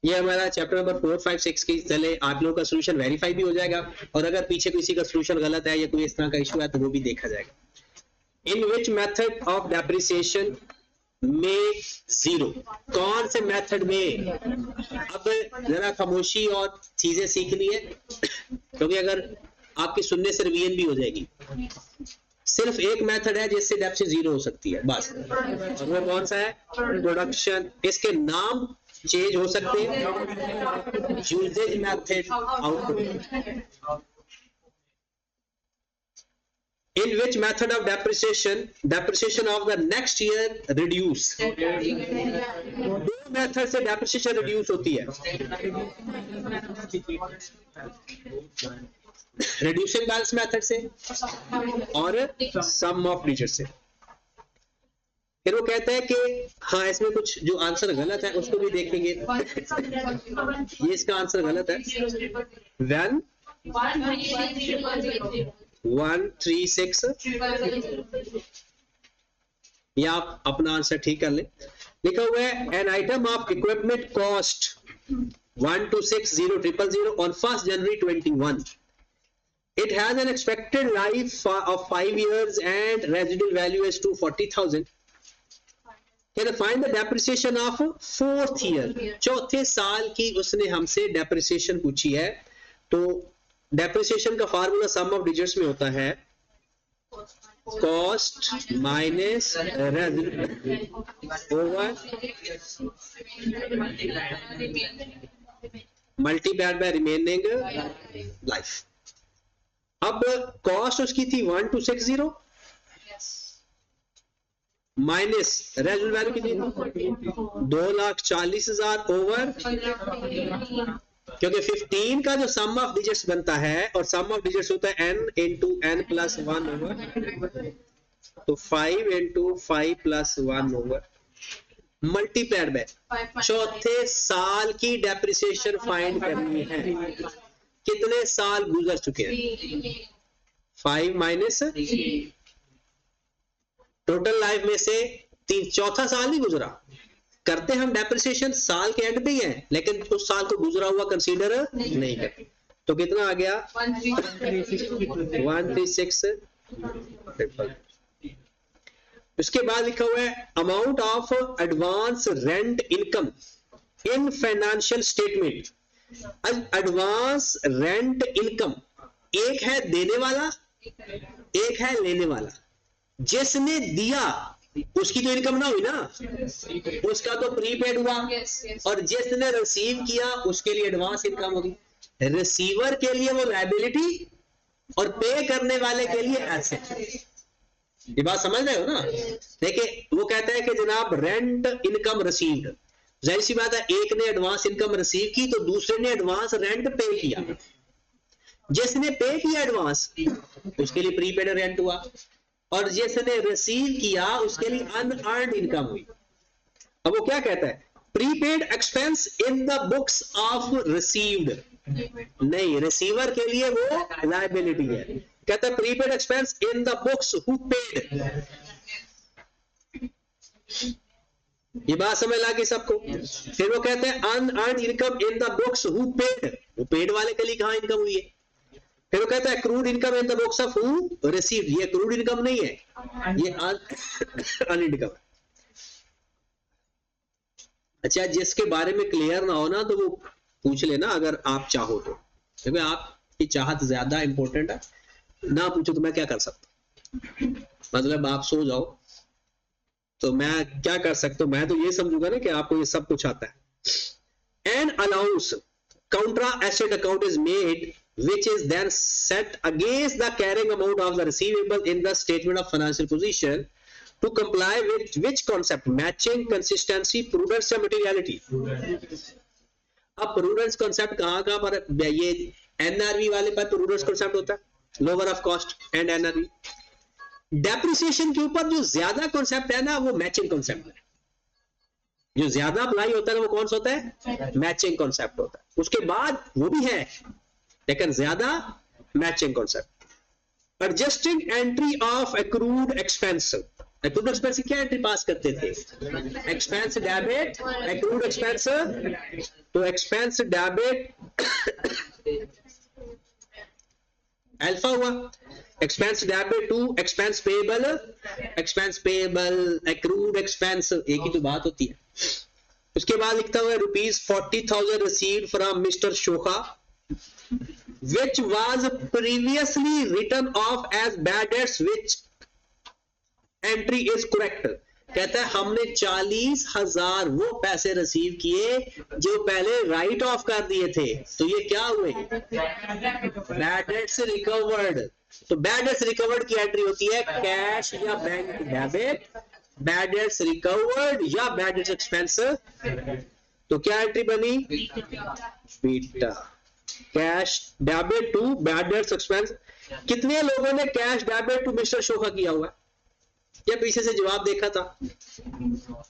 ये हमारा chapter number 4, 5, 6 की चले आप लोगों का सोल्यूशन वेरीफाई भी हो जाएगा और अगर पीछे किसी का सोल्यूशन गलत है या कोई इस तरह का इशू है तो वो भी देखा जाएगा। इन विच मेथड ऑफ डेप्रिसिएशन में जीरो, कौन से मेथड में? अब जरा खामोशी और चीजें सीखनी है क्योंकि अगर आपकी सुनने से रिवीजन भी हो जाएगी। सिर्फ एक मेथड है जिससे डेप्रिसिएशन जीरो हो सकती है बस, और वो कौन सा है? प्रोडक्शन। इसके नाम चेंज हो सकते हैं, usage method, output. In which method of depreciation of the next year reduce? दो मेथड से डेप्रिसिएशन रिड्यूस होती है, रिड्यूसिंग बैलेंस मेथड से और सम ऑफ डिजिट से। फिर वो कहते हैं कि हाँ इसमें कुछ जो आंसर गलत है उसको भी देखेंगे। ये इसका आंसर गलत है, 136, या आप अपना आंसर ठीक कर ले। लिखा हुआ है an item of equipment cost 1260000 on 1st January 21. It has an expected life of 5 years and residual value is 240,000. Can you find the depreciation of 4th year? चौथे साल की उसने हमसे डेप्रिसिएशन पूछी है। तो डेप्रिसिएशन का फार्मूला सम ऑफ डिजिट्स में होता है cost minus over multiplied by remaining life. अब कॉस्ट उसकी थी 1260 माइनस रेजुअल वैल्यू कितनी? 2,40,000 ओवर, क्योंकि 15 का जो सम ऑफ डिजिट्स बनता है और सम ऑफ डिजिट्स होता है n into n plus 1 over, तो 5 into 5 plus 1 over multiplied by चौथे साल की डेप्रिसिएशन फाइंड करनी है। कितने साल गुजर चुके हैं? 5 माइनस टोटल लाइफ में से चौथा साल नहीं गुजरा। करते हम डेप्रिसिएशन साल के एंड पे ही है, लेकिन उस साल को गुजरा हुआ कंसीडर नहीं करते। तो कितना आ गया? 136। उसके बाद लिखा हुआ है amount of advance rent income in financial statement. Advance rent income, एक है देने वाला, एक है लेने वाला। जिसने दिया उसकी तो इनकम ना हुई ना, उसका तो प्रीपेड हुआ, और जिसने रिसीव किया उसके लिए एडवांस इनकम होगी। रिसीवर के लिए वो लायबिलिटी और पे करने वाले के लिए एसेट। ये बात समझ रहे हो ना? देखिए वो कहता है कि जनाब रेंट इनकम रिसीव्ड, जाहिर सी बात है एक ने एडवांस इनकम रिसीव की तो दूसरे ने एडवांस रेंट पे किया। जिसने पे किया एडवांस उसके लिए प्रीपेड रेंट हुआ, और जिसने रिसीव किया उसके लिए अनअर्न्ड इनकम हुई। अब वो क्या कहता है? Prepaid expense in the books of received, नहीं, रिसीवर के लिए वो लायबिलिटी है। कहता है prepaid expense in the books who paid. ये बात समझ लगी सबको? फिर वो कहते हैं unearned income in the books who paid, वो पेड वाले के लिए कहां इनकम हुई है। फिर वो कहता है crude income in the books of who received, ये क्रूड इनकम नहीं है, ये अन इनकम। अच्छा, जिसके बारे में क्लियर ना हो ना तो वो पूछ लेना अगर आप चाहो तो, क्योंकि आपकी चाहत ज्यादा इंपॉर्टेंट है। ना पूछो तो मैं क्या कर सकता हूं? मतलब आप सो जाओ तो मैं क्या कर सकता हूं? मैं तो ये समझूंगा ना कि आपको ये सब कुछ आता है। An allowance contra asset account is made which is then set against the carrying amount of the receivable in the statement of financial position to comply with which concept? Matching, consistency, prudence या materiality? अब prudence concept कहाँ पर? ये NRV वाले पर prudence concept होता है, lower of cost and NRV। Depreciation के ऊपर जो ज्यादा कॉन्सेप्ट है ना वो मैचिंग कॉन्सेप्ट है। जो ज्यादा अप्लाई होता है वो कौन सा होता है? मैचिंग कॉन्सेप्ट होता है। उसके बाद वो भी है लेकिन ज्यादा matching concept. Adjusting entry of accrued expense, accrued expense की क्या एंट्री पास करते थे? एक्सपेंस डेबिट एक्रूड एक्सपेंस, तो एक्सपेंस डेबिट अल्फा हुआ, expense debit to expense payable accrued expense, एक ही तो बात होती है। उसके बाद लिखता हुआ ₹40,000 received from Mr. Shoha which was previously written off as bad debts, which entry is correct। कहता है हमने 40,000 वो पैसे रिसीव किए जो पहले राइट ऑफ कर दिए थे, तो ये क्या हुए? Bad debts recovered. तो बैड डेट्स रिकवर्ड की एंट्री होती है कैश या bank debit, bad debts recovered या बैड डेट्स एक्सपेंस, तो क्या एंट्री बनी? बीटा। Cash debit to bad debts expense. कितने लोगों ने कैश डेबिट टू मिस्टर शोखा किया हुआ है? या पीछे से जवाब देखा था?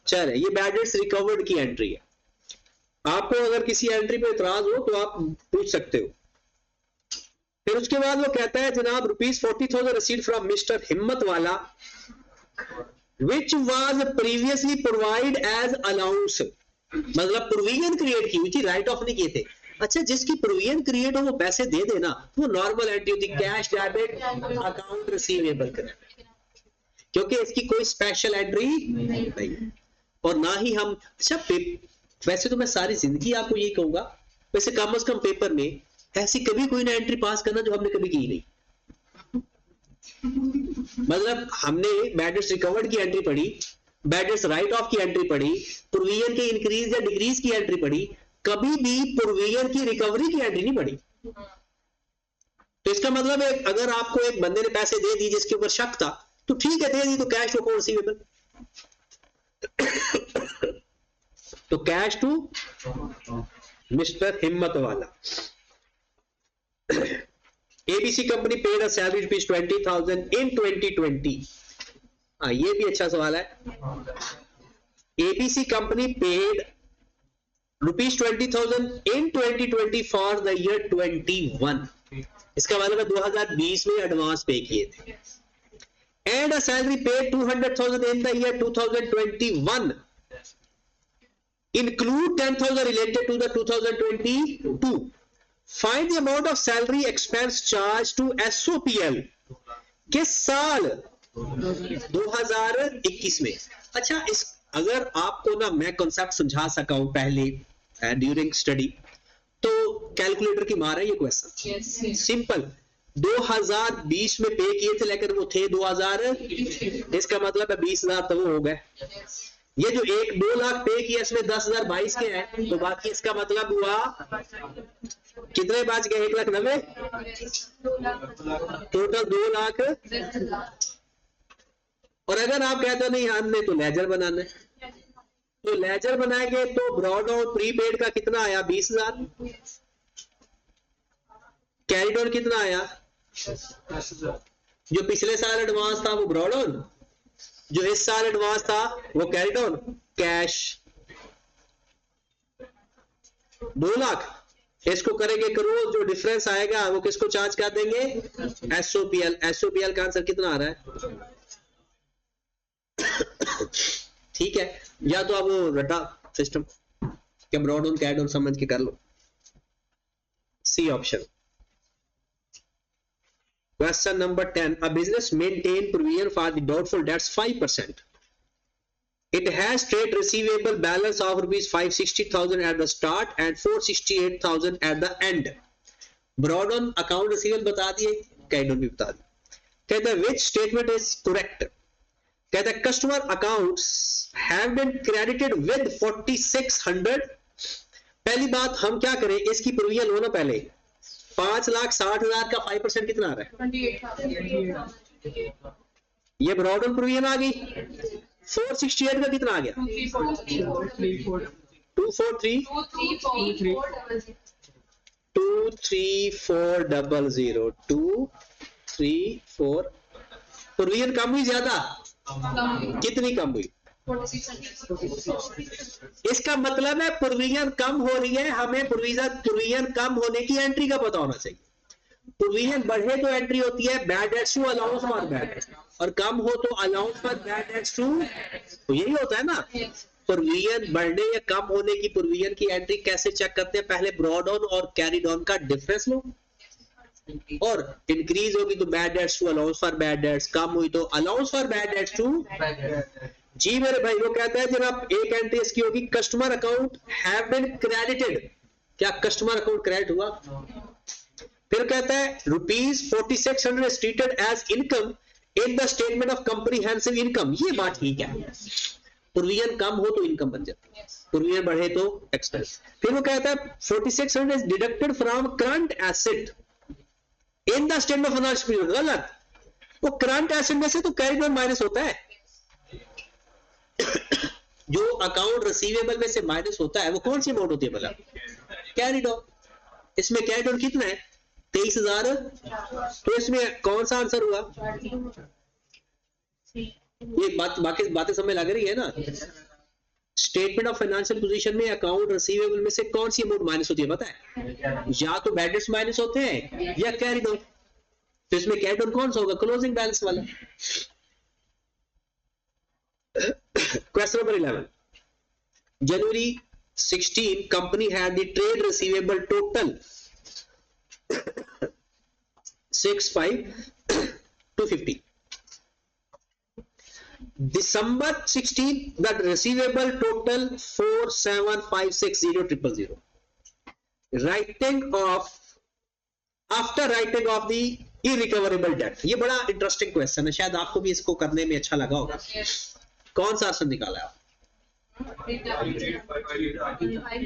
चले, ये बैड डेट्स रिकवर्ड की एंट्री है। आपको अगर किसी एंट्री पे इतराज हो तो आप पूछ सकते हो। फिर उसके बाद वो कहता है जनाब ₹40,000 received from मिस्टर हिम्मत वाला which was previously provided as allowance, मतलब प्रोविजन क्रिएट की हुई थी, राइट ऑफ नहीं किए थे। अच्छा, जिसकी प्रोविजन क्रिएट हो वो पैसे दे देना, वो नॉर्मल एंट्री होती, कैश डेबिट अकाउंट रिसीवेबल कर, क्योंकि इसकी कोई स्पेशल एंट्री नहीं और ना ही हम। अच्छा, वैसे तो मैं सारी जिंदगी आपको यही कहूंगा, वैसे कम से कम पेपर में ऐसी कभी कोई ना एंट्री पास करना जो हमने कभी की नहीं। मतलब हमने बैड डेट्स रिकवर्ड की एंट्री पढ़ी, बैड डेट्स राइट ऑफ की एंट्री पढ़ी, प्रोविजन के इंक्रीज या डिक्रीज की एंट्री पढ़ी, कभी भी प्रोविजन की रिकवरी की एंट्री नहीं पढ़ी। तो इसका मतलब है अगर आपको एक बंदे ने पैसे दे दिए जिसके ऊपर शक था, तो ठीक है दे दी, तो कैश टू रिसीवेबल, तो कैश टू मिस्टर हिम्मत वाला। ABC company paid a salary ₹20,000 in 2020। हाँ, ये भी अच्छा सवाल है। ABC company paid ₹20,000 in 2020 for the year 21। इसका मतलब है 2020 में एडवांस पे किए थे। And a salary paid 200,000 in the year 2021 include 10,000 related to the 2022. Find the amount of salary expense charged to SOPL किस साल? 2021 में। अच्छा, इस अगर आपको ना मैं कॉन्सेप्ट समझा सका हूं पहले ड्यूरिंग स्टडी, तो कैलकुलेटर की मार है ये क्वेश्चन। सिंपल, 2020 में पे किए थे लेकिन वो थे 2000, इसका मतलब है 20,000 तो वो हो गए। ये जो 2 लाख पे किया इसमें 10,000 22 के हैं, तो बाकी इसका मतलब हुआ कितने बच गए? 1,90,000, टोटल 2 लाख। और अगर आप कहते हो नहीं हमने तो लेजर बनाना है, तो लेजर बनाएंगे तो ब्रॉड और प्रीपेड का कितना आया? 20,000। कैरिड ऑन कितना आया? जो पिछले साल एडवांस था वो ब्रॉड ऑन, जो इस साल एडवांस था वो कैरिड ऑन। कैश 2 लाख, इसको करेंगे करोड़, जो डिफरेंस आएगा वो किसको चार्ज कर देंगे? एसओपीएल। एसओपीएल का आंसर कितना आ रहा है? ठीक है, या तो आप वो रटा सिस्टम क्या ब्रॉड ऑन कैड ऑन समझ के कर लो। C option. Question number 10. A business maintain provision for the doubtful debts 5%. It has trade receivable balance of ₹560,000 at the start and ₹468,000 at the end. Broad on account receivable बता दिए, CAD on भी बता दिए। कहता है which statement is correct? कहता है customer accounts have been credited with 4,600। पहली बात हम क्या करें, इसकी प्रोविजन हो ना पहले 5,60,000 का 5% कितना आ रहा है? ये ब्रॉड ऑन प्रोविजन आ गई। 468 का कितना आ गया? 234,234,000 234। प्रोविजन कम हुई ज्यादा? कितनी कम हुई? इसका मतलब है प्रोविजन कम हो रही है, हमें प्रोविजन कम होने की एंट्री का पता होना चाहिए। प्रोविजन बढ़े तो एंट्री होती है bad debts to allowance for bad debts, और कम हो तो allowance for bad debts to, तो यही होता है ना। प्रोविजन बढ़ने या कम होने की प्रोविजन की एंट्री कैसे चेक करते हैं? पहले ब्रॉड ऑन और कैरिड ऑन का डिफरेंस लो, और इंक्रीज होगी तो bad debts to allowance for bad debts, कम हुई तो allowance for bad debts to. जी मेरे भाई, वो कहता है जनाब एक एंट्री इसकी होगी customer account have been credited, क्या कस्टमर अकाउंट क्रेडिट हुआ? फिर कहता है ₹4600 is treated as income in the statement of comprehensive income, ये बात ठीक है, प्रोविजन कम हो तो इनकम बन जाती है, प्रोविजन बढ़े तो एक्सपेंस। फिर वो कहता है 4600 is deducted from current asset in the statement of financial period, गलत, वो करंट एसेट में से तो कैरिड ऑन माइनस होता है, जो अकाउंट रिसीवेबल में से माइनस होता है वो कौन सी अमाउंट होती है भला? Carried on. इसमें कैरिड ऑन कितना है? 23,000, तो इसमें कौन सा आंसर हुआ? ये बाकी बातें समझ लग रही है ना। स्टेटमेंट ऑफ फाइनेंशियल पोजीशन में अकाउंट रिसीवेबल में से कौन सी अमाउंट माइनस होती है पता है? या तो बैड डेट्स माइनस होते हैं या कैरिड ऑन, तो इसमें कैरिड ऑन कौन सा होगा? क्लोजिंग बैलेंस वाला। Question number 11, January 16 company had the trade receivable total 65,250. December 16 the receivable total 47,560,000. Writing off after writing off the irrecoverable debt. ये बड़ा इंटरेस्टिंग क्वेश्चन है, शायद आपको भी इसको करने में अच्छा लगा होगा। कौन सा आंसर निकाला आप?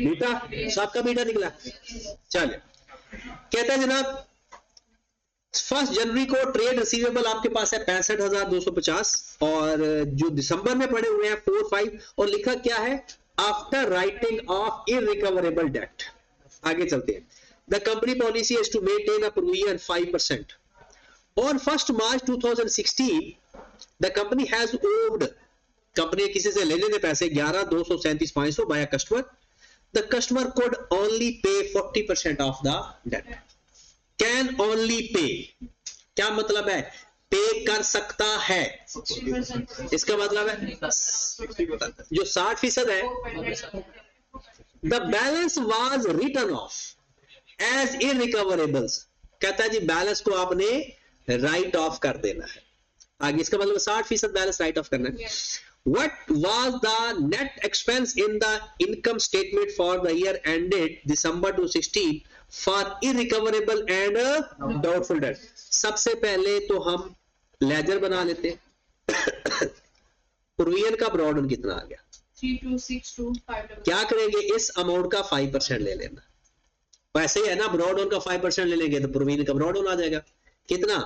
बीटा, सबका बीटा निकला। चलिए, कहता है जनाब 1 जनवरी को ट्रेड रिसीवेबल आपके पास है 65,250, और जो दिसंबर में पड़े हुए हैं 45, और लिखा क्या है? After writing off irrecoverable debt. आगे चलते हैं। The company policy is to maintain a provision 5%। On 1 March 2016 the company has owed, company किसी से ले लेने पैसे 11,237,500 by customer, the customer could only pay 40% of the debt. Can only pay, क्या मतलब है? पे कर सकता है, इसका मतलब है जो 60% है, the balance was written off as irrecoverables. कहता है जी बैलेंस को आपने राइट ऑफ कर देना है। आगे इसका मतलब 60% बैलेंस राइट ऑफ करना है। What was the net expense in the income statement for the year ended December 2016 for irrecoverable and doubtful debt? सबसे पहले तो हम लेजर बना लेते। प्रोविजन का ब्रॉड ऑन कितना आ गया? 3262. क्या करेंगे? इस अमाउंट का 5% ले लेना। वैसे ही है ना, ब्रॉड ऑन का 5% ले लेंगे तो प्रोविजन का ब्रॉड ऑन आ जाएगा। कितना?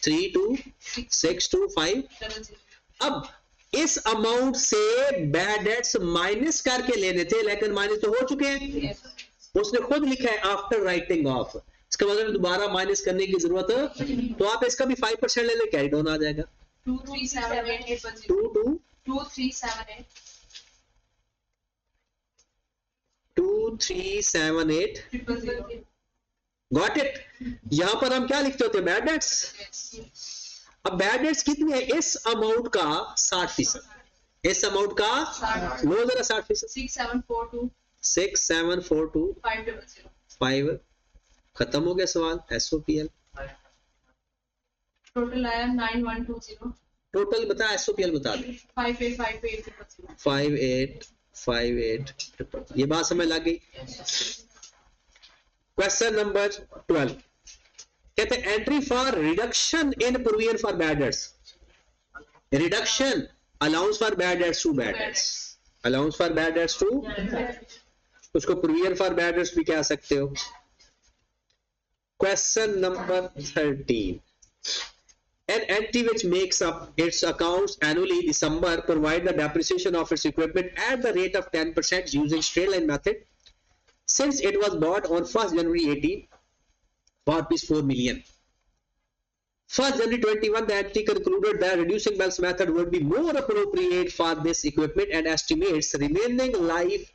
3262,500। अब इस अमाउंट से बैड डेट्स माइनस करके लेने थे, लेकिन माइनस तो हो चुके हैं। उसने खुद लिखा है आफ्टर राइटिंग ऑफ, इसका मतलब दोबारा माइनस करने की जरूरत है, तो आप इसका भी 5% ले लें, कैरी डाउन आ जाएगा। 2378 गॉट इट। यहां पर हम क्या लिखते होते हैं? Bad debts. अब बैड डेट्स कितनी है? इस अमाउंट का 60%, इस अमाउंट का लो जरा 60%। 6742,500। खत्म हो गया सवाल। SOPL टोटल आया 9120। टोटल बता, SOPL बता दे। 5858। ये बात समझ लग गई। क्वेश्चन नंबर 12 कहते हैं entry for reduction in provision for bad debts. Reduction allowance for bad debts to bad debts, allowance for bad debts to, उसको प्रोविजन फॉर बैड डेट्स भी कह सकते हो। Question number 13 an entity which makes up its accounts annually December provide the depreciation of its equipment at the rate of 10% using straight line method since it was bought on 1st January 18 for ₹4 million. 1st January 21 the entity concluded that reducing balance method would be more appropriate for this equipment and estimates remaining life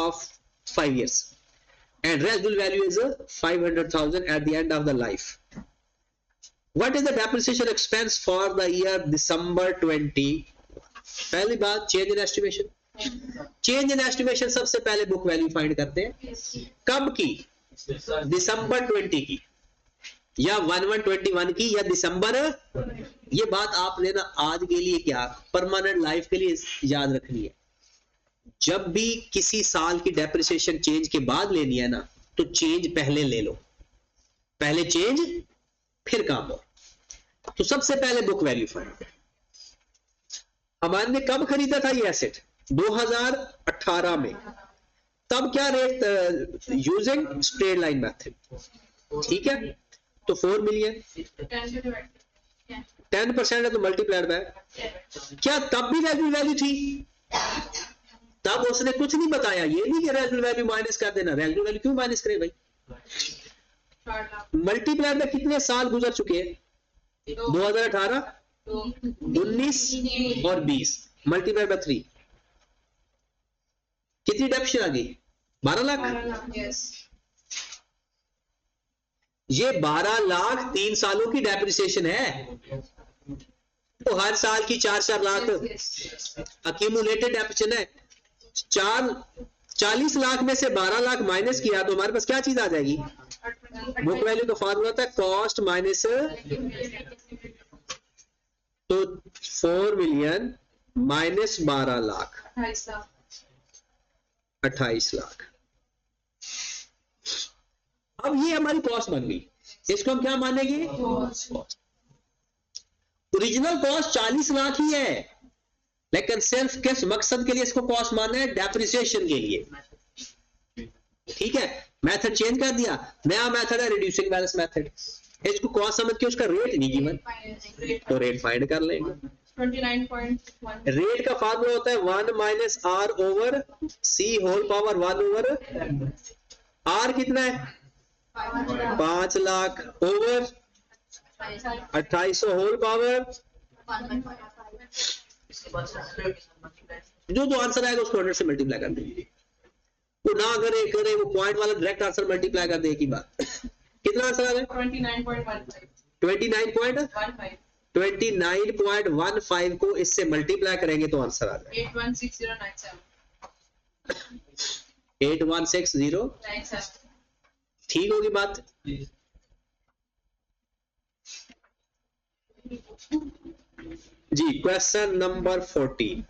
of 5 years. and residual value is 500,000 at the end of the life. What is the depreciation expense for the year December 20? पहली बात change in estimation. Change in estimation सबसे पहले book value find करते हैं. कब की? दिसंबर 20 की या 11/21 की या दिसंबर. ये बात आप लेना आज के लिए क्या परमानेंट लाइफ के लिए याद रखनी है. जब भी किसी साल की डेप्रिसिएशन चेंज के बाद लेनी है ना तो चेंज पहले ले लो. पहले चेंज फिर काम हो. तो सबसे पहले बुक वैल्यू फाइंड. हमारे ने कब खरीदा था ये एसेट? 2018 में. तब क्या rate? Using straight line method. ठीक है, तो 4 मिलियन 10% है तो मल्टीप्लाइड बाय. क्या तब भी रेजिडुअल वैल्यू थी? तब उसने कुछ नहीं बताया. ये नहीं कि रेजिडुअल वैल्यू माइनस कर देना. रेजिडुअल वैल्यू क्यों माइनस करे भाई? मल्टीप्लाइड में कितने साल गुजर चुके हैं? 2018, 19 और 20 मल्टीप्लाइड बाय 3. कितनी डेप्रिसिएशन आ गई? 12 लाख. ये 12 लाख 3 सालों की डेप्रिसिएशन है. तो हर साल की 4-4 लाख अक्यूमुलेटेड डेप्रिसिएशन है. 40 लाख में से 12 लाख माइनस किया तो हमारे पास क्या चीज आ जाएगी? बुक वैल्यू का फॉर्मूला होता है कॉस्ट माइनस. तो 4 मिलियन माइनस 12 लाख 28 लाख. अब ये हमारी कॉस्ट बन गई. इसको हम क्या मानेंगे? ओरिजिनल कॉस्ट 40 लाख ही है, लेकिन सिर्फ किस मकसद के लिए इसको कॉस्ट मानना है? डेप्रिसिएशन के लिए. ठीक है, मेथड चेंज कर दिया. नया मेथड है रिड्यूसिंग बैलेंस मेथड. इसको कॉस्ट समझ के उसका रेट नहीं गिवन तो रेट फाइंड कर लेंगे. 29.1. रेट का फार्मूला होता है 1 minus r over c whole power 1 over. R कितना है? 5 लाख ओवर 2800 होल पावर. जो आंसर आएगा उसको 100 से मल्टीप्लाई कर देंगे. वो ना करे वो पॉइंट वाला डायरेक्ट आंसर मल्टीप्लाई कर दे एक ही बात. कितना आंसर आ रहा है? 29.15 को इससे मल्टीप्लाई करेंगे तो आंसर आ जाएगा 816097. ठीक होगी बात? जी. Question number 14.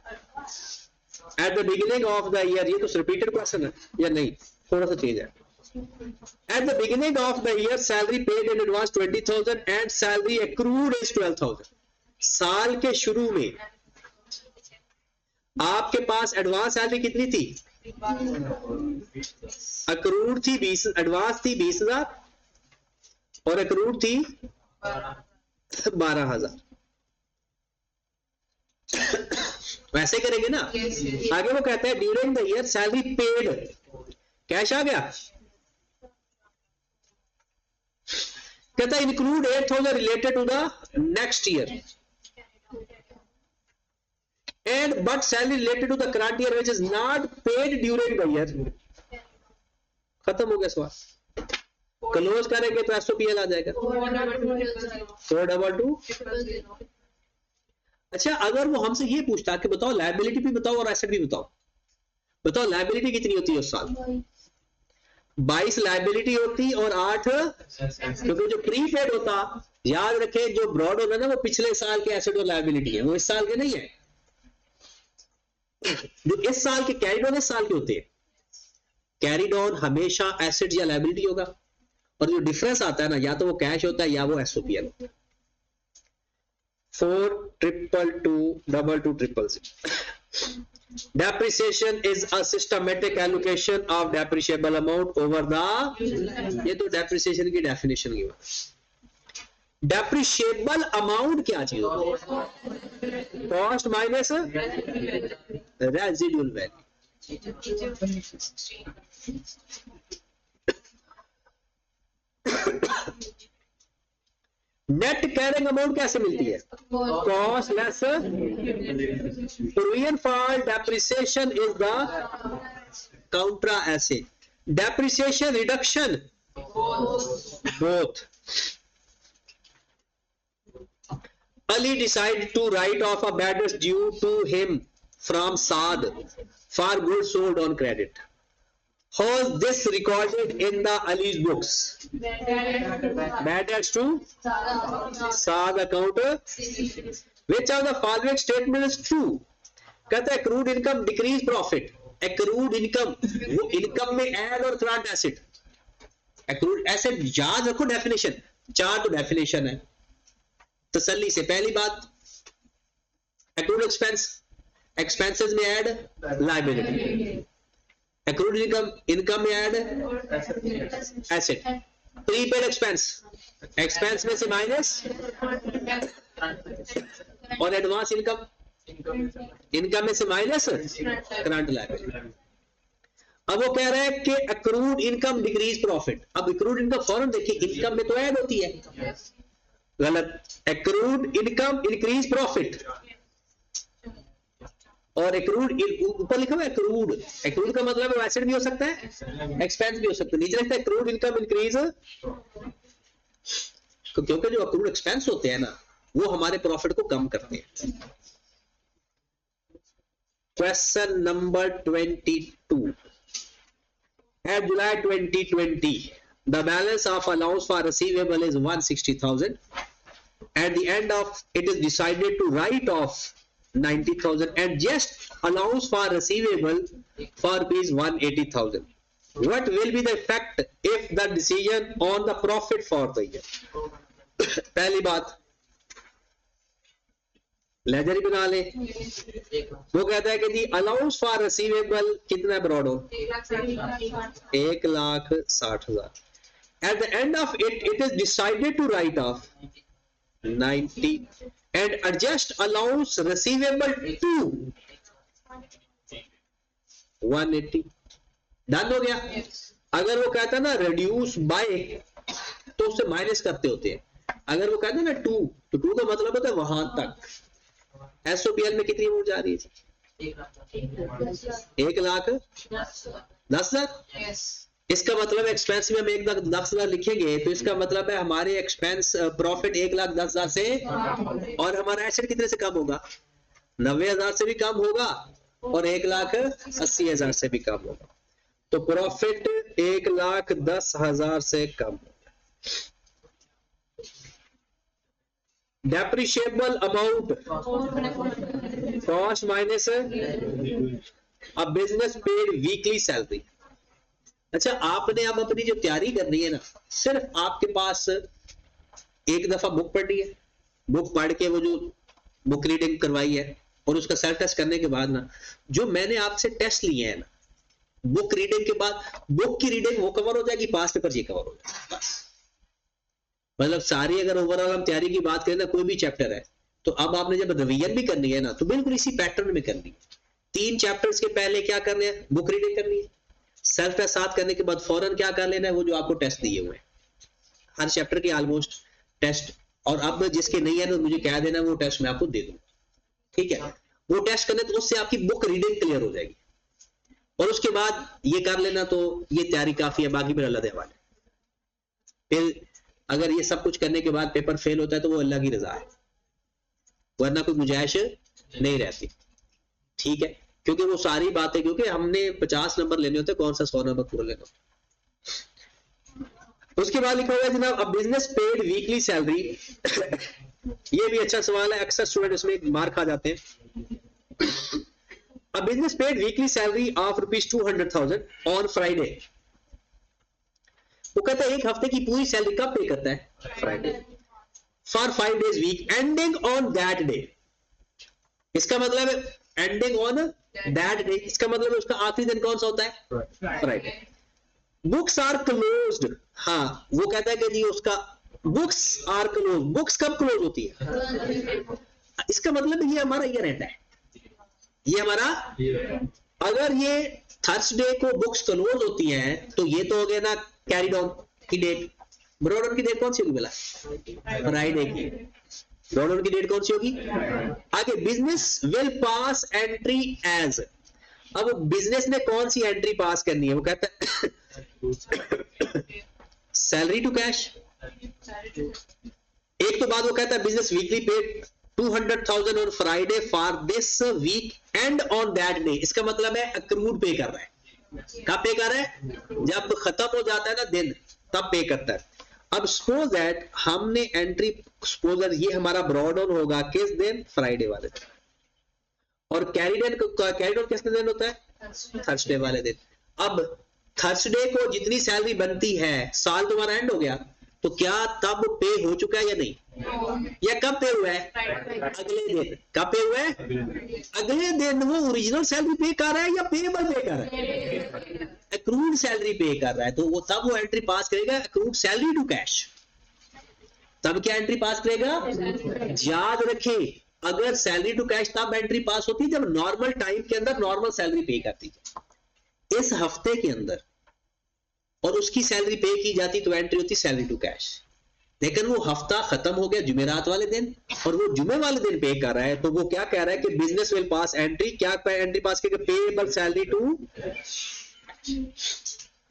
At the beginning of the year. ये तो रिपीटेड क्वेश्चन है या नहीं? थोड़ा सा चेंज है. At the beginning of the year, salary paid in advance 20,000 and salary accrued is 12,000. साल के शुरू में आपके पास एडवांस सैलरी कितनी थी? अक्रूड थी 20. एडवांस थी 20,000 और अक्रूड थी 12,000. वैसे करेंगे ना. आगे वो कहता है during the year salary paid. Cash आ गया. कहता है include 8,000 related to the next year and but salary related to the current year which is not paid during the year. खत्म हो गया सवाल. क्लोज करेंगे तो एसओपीएल आ जाएगा 422. अच्छा, अगर वो हमसे ये पूछता कि बताओ लायबिलिटी भी बताओ और एसेट भी बताओ. बताओ लायबिलिटी कितनी होती है उस साल? 22 लायबिलिटी होती और 8 क्योंकि जो प्रीपेड होता, याद रखें जो ब्रॉड होता है ना वो पिछले साल के एसेट और लायबिलिटी है, वो इस साल के नहीं है. जो इस साल के कैरिड ऑन इस साल के होते हैं. कैरिड ऑन हमेशा एसेट या लायबिलिटी होगा और जो डिफरेंस आता है ना या तो वो कैश होता है या वो एसओपीएल होता है. 4222200. Depreciation is a systematic allocation of depreciable amount over the. ये तो depreciation की definition की बात. Depreciable amount क्या चीज होती है? Cost minus residual value. Net carrying amount कैसे मिलती है? Cost less provision for depreciation is the contra asset. depreciation, reduction, both. Ali decided to write off a bad debt due to him from Saad for goods sold on credit. How is this recorded in the Ali's books? Bad debts to Saad account. Which of the following statement is true? कहता है accrued income decrease profit. Accrued income वो income में add और current asset. Accrued asset याद रखो definition. 4 तो definition है तसल्ली से. पहली बात accrued expense, expenses में add liability. Accrued income, income में add asset. Prepaid expense, expense में से minus और advance income, income में से minus current liability. अब वो कह रहा है कि accrued income decrease profit. अब accrued income फौरन देखिए income में तो add होती है, गलत. accrued income increase profit और accrued ऊपर लिखा हुआ है accrued. accrued का मतलब asset भी हो सकता है, expense भी हो सकता है. नीचे लिखता है accrued income increase, क्योंकि जो accrued expense होते हैं ना वो हमारे प्रॉफिट को कम करते हैं. Question number 22. At July 2020, the balance of allowance for receivable is 160,000. At the end of it is decided to write off 90,000 and just allowance for receivable for rupees 180,000. What will be the effect if the decision on the profit for the year? पहली बात laser ही बना ले. वो कहता है कि जी allowance for receivable कितना ब्रॉड हो 1,60,000. At the end of it is decided to write off 90 and adjust allowance receivable to 180. Done हो गया. अगर वो कहता है ना reduce by तो उससे माइनस करते होते हैं. अगर वो कहता है ना 2 तो 2 का मतलब होता है वहां तक. एसओपीएल में कितनी अमाउंट जा रही है? 1,10,000. इसका मतलब एक्सपेंस में हम 1,10,000 लिखेंगे तो इसका मतलब है हमारे एक्सपेंस प्रॉफिट 1,10,000 से और हमारा एसेट कितने से कम होगा? 90,000 से भी कम होगा और 1,80,000 से भी कम होगा. तो प्रॉफिट 1,10,000 से कम होगा. Depreciable amount cost minus a business paid weekly salary. अच्छा आपने अब अपनी जो तैयारी करनी है ना सिर्फ आपके पास एक दफा बुक पढ़नी है. बुक पढ़ के वो जो बुक रीडिंग करवाई है और उसका सेल्फ टेस्ट करने के बाद ना जो मैंने आपसे टेस्ट लिए हैं ना बुक रीडिंग के बाद बुक की रीडिंग वो कवर हो जाएगी, पास पेपर ये कवर हो जाएगा. बस मतलब सारी अगर ओवरऑल हम तैयारी की बात करें ना कोई भी चैप्टर है तो अब आपने जब रिवीजन भी करनी है ना तो बिल्कुल इसी पैटर्न में करनी है. 3 चैप्टर्स के पहले क्या करना है? बुक रीडिंग करनी है. सेल्फ टेस्ट साथ करने के बाद फौरन क्या कर लेना है? वो जो आपको टेस्ट दिए हुए हैं हर चैप्टर के ऑलमोस्ट टेस्ट. और अब जिसके नहीं है ना मुझे कह देना वो टेस्ट मैं आपको दे दूंगा. ठीक है वो टेस्ट करने तो उससे आपकी बुक रीडिंग क्लियर हो जाएगी और उसके बाद ये कर लेना तो ये तैयारी काफी है. बाकी फिर अल्लाह दे हवाले. फिर अगर ये सब कुछ करने के बाद पेपर फेल होता है तो वो अल्लाह की रजा है वरना कोई गुंजाइश नहीं रहती. ठीक है क्योंकि वो सारी बातें क्योंकि हमने 50 नंबर लेने होते कौन सा 100 नंबर पूरा लेना. उसके बाद लिखा हुआ है जनाब a business paid weekly salary. ये भी अच्छा सवाल है, अक्सर स्टूडेंट इसमें मार खा जाते हैं. A business paid weekly salary of ₹200,000 on Friday. वो कहता है एक हफ्ते की पूरी सैलरी कब पे करता है? Friday. For 5 days week ending on that day. इसका मतलब है एंडिंग ऑन दैट डे. इसका मतलब है उसका आखिरी दिन कौन सा होता है? फ्राइडे. Books are closed. हाँ वो कहता है कि जी उसका बुक्स आर क्लोज. बुक्स कब क्लोज होती है? इसका मतलब ये हमारा ईयर एंड है. ये हमारा अगर ये थर्सडे को बुक्स क्लोज होती हैं तो ये तो हो गया ना कैरीड ऑन की डेट. ब्रॉड ऑन की डेट कौन सी होगी? बोला फ्राइडे की. ब्रॉड ऑन की डेट कौन सी होगी? आगे business will pass entry as अब बिजनेस ने कौन सी एंट्री पास करनी है? वो कहता है सैलरी टू कैश। एक तो बात वो कहता है business weekly paid 200,000 on Friday for this week end on that day. इसका मतलब है अक्रूड पे कर रहा है। कब पे कर रहा है? जब खत्म हो जाता है ना दिन, तब पे करता है। अब सपोज दैट हमने एंट्री, सपोज दैट ये हमारा ब्रॉड ऑन होगा किस दिन? फ्राइडे वाले दिन। और कैरिड ऑन किस दिन होता है? थर्सडे वाले दिन। अब थर्सडे को जितनी सैलरी बनती है, साल तुम्हारा एंड हो गया, तो क्या तब पे हो चुका है या नहीं? या कब पे हुआ है? अगले दिन। कब पे हुआ है? अगले दिन वो ओरिजिनल सैलरी पे कर रहा है या पेएबल पे कर रहा है? अक्रूड सैलरी पे कर रहा है, तो वो तब वो एंट्री पास करेगा अक्रूड सैलरी टू कैश। तब क्या एंट्री पास करेगा? याद रखें, अगर सैलरी टू कैश तब एंट्री पास होती है जब नॉर्मल टाइम के अंदर नॉर्मल सैलरी पे करती है। इस हफ्ते के अंदर और उसकी सैलरी पे की जाती तो एंट्री होती सैलरी टू कैश। लेकिन वो हफ्ता खत्म हो गया जुमेरात वाले दिन और वो जुमे वाले दिन पे कर रहा है, तो वो क्या कह रहा है कि बिजनेस विल पास एंट्री, क्या एंट्री पास करेगा? Payable salary to.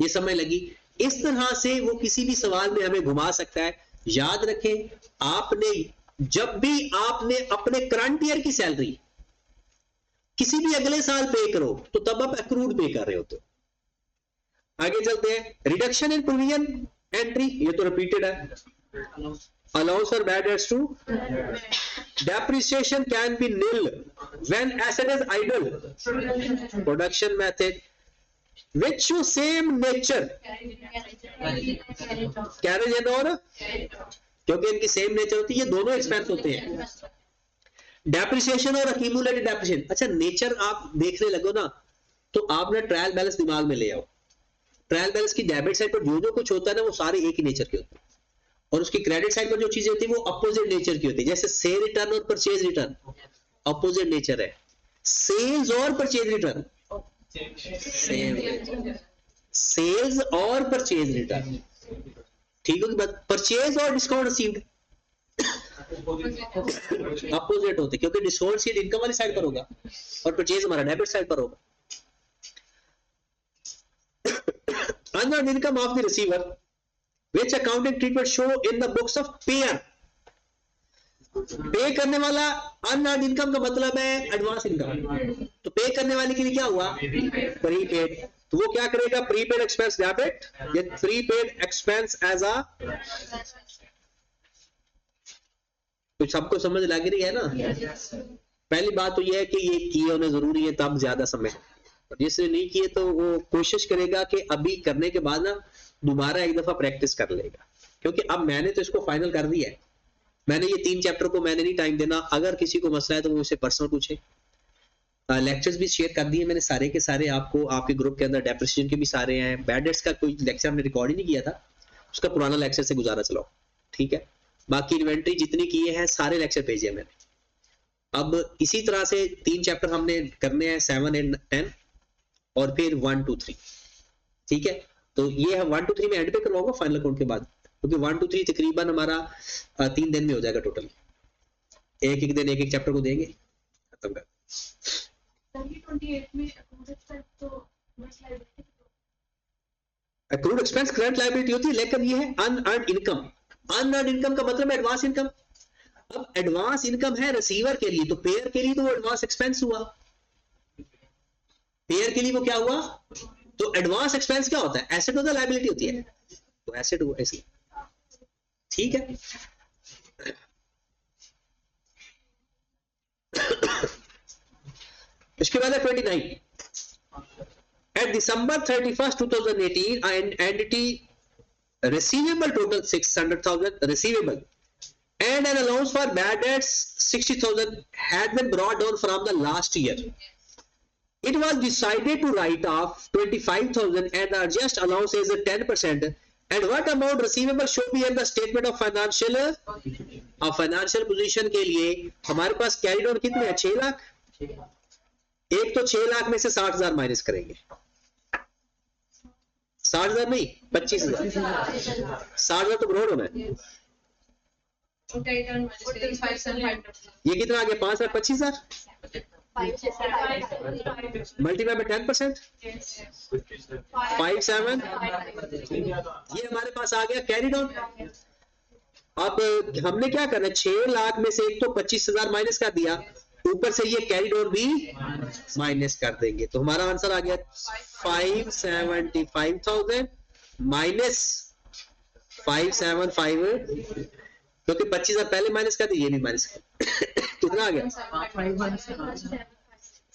ये समझ लगी? इस तरह से वो किसी भी सवाल में हमें घुमा सकता है। याद रखें, आपने जब भी आपने अपने करंट ईयर की सैलरी किसी भी अगले साल पे करो तो तब आप अक्रूड पे कर रहे होते हो। आगे चलते हैं। रिडक्शन इन प्रोविजन एंट्री, ये तो रिपीटेड है। Allowance for bad debts to depreciation can be nil when asset is idle. Production method which show same nature, carriage and और, क्योंकि इनकी सेम नेचर होती है, ये दोनों एक्सपेंस होते हैं। डेप्रिसिएशन और अक्यूमुलेटेड डेप्रिसिएशन। अच्छा, नेचर आप देखने लगो ना तो आप ना ट्रायल बैलेंस दिमाग में ले आओ। ट्रायल बैलेंस की डेबिट साइड पर जो जो कुछ होता है ना वो सारे एक ही नेचर के होते हैं, और उसकी क्रेडिट साइड पर जो चीजें होती है वो अपोजिट नेचर की होती है। जैसे सेल रिटर्न और परचेज रिटर्न अपोजिट नेचर है, सेल्स और परचेज रिटर्न सेल्स और परचेज रिटर्न। ठीक होगी बात? परचेज और डिस्काउंट रिसीव्ड अपोजिट होते, क्योंकि डिस्काउंट सीट इनकम वाली साइड पर होगा और परचेज हमारा डेबिट साइड पर होगा। Unearned income of the receiver, which accounting treatment show in the books of payer. पे करने वाला अनअर्न्ड इनकम का मतलब है एडवांस इनकम। तो पे करने वाले के लिए क्या हुआ? प्रीपेड। तो वो क्या करेगा? प्रीपेड एक्सपेंस डेबिट या प्रीपेड एक्सपेंस एज अ। तो सबको समझ लग रही है ना? पहली बात तो ये है कि ये किए होने जरूरी है, तब ज्यादा समय। जिसने नहीं किए तो वो कोशिश करेगा कि अभी करने के बाद ना दोबारा एक दफा प्रैक्टिस कर लेगा, क्योंकि अब मैंने तो इसको फाइनल कर दिया है। मैंने ये 3 चैप्टर को मैंने नहीं टाइम देना। अगर किसी को मसला है तो वो मुझसे पर्सनल पूछे। लेक्चर्स भी शेयर कर दिए मैंने सारे के सारे आपको, आपके ग्रुप के अंदर डेप्रिसिएशन के भी सारे हैं। बैड डेट्स का कोई लेक्चर हमने रिकॉर्ड ही नहीं किया था, उसका पुराना लेक्चर से गुजारा चलाओ, ठीक है। बाकी इन्वेंट्री जितनी किए हैं सारे लेक्चर भेजे हैं मैंने। अब इसी तरह से 3 चैप्टर हमने करने हैं, 7 और 10 और फिर 1 2 3, ठीक है। तो ये हम 1 2 3 में एंड पे करवाऊंगा फाइनल अकाउंट के बाद, क्योंकि 1 2 3 तकरीबन हमारा 3 दिन में हो जाएगा टोटल। एक एक दिन एक एक चैप्टर को देंगे, खत्म कर। अक्रूड एक्सपेंस करंट लायबिलिटी होती है, लेकिन ये है अनअर्न्ड इनकम। अनअर्न्ड इनकम का मतलब है एडवांस इनकम। अब एडवांस इनकम है रिसीवर के लिए, तो पेयर के लिए तो वो एडवांस एक्सपेंस हुआ। पेयर के लिए वो क्या हुआ? तो एडवांस एक्सपेंस क्या होता है? एसेट होता है, लायबिलिटी होती है, तो एसेट हुआ इसलिए, ठीक है। इसके बाद है 29। At December 31st, 2018, an entity receivable total 600,000 receivable and an allowance for bad debts 60,000 had been brought down from the last year. It was decided to write off 25,000 and the adjust allowance is 10%. And what amount receivable should be in the statement of financial position के लिए हमारे पास carried on कितने हैं? 6 लाख। एक तो 6 लाख में से 60,000 minus करेंगे। 60,000 नहीं, 25,000। 60,000 तो ब्रॉड होना है। ये कितना आ गया? 5 लाख 25,000। मल्टीप्लाई बाय 10%, 5,7, ये हमारे पास आ गया कैरी डाउन। अब हमने क्या करना है, 6 लाख में से एक तो 25,000 माइनस कर दिया, ऊपर से ये कैरी डाउन भी माइनस कर देंगे, तो हमारा आंसर आ गया 575,000 माइनस 575, क्योंकि 25,000 पहले माइनस कर दिया, ये भी माइनस कर कितना आ गया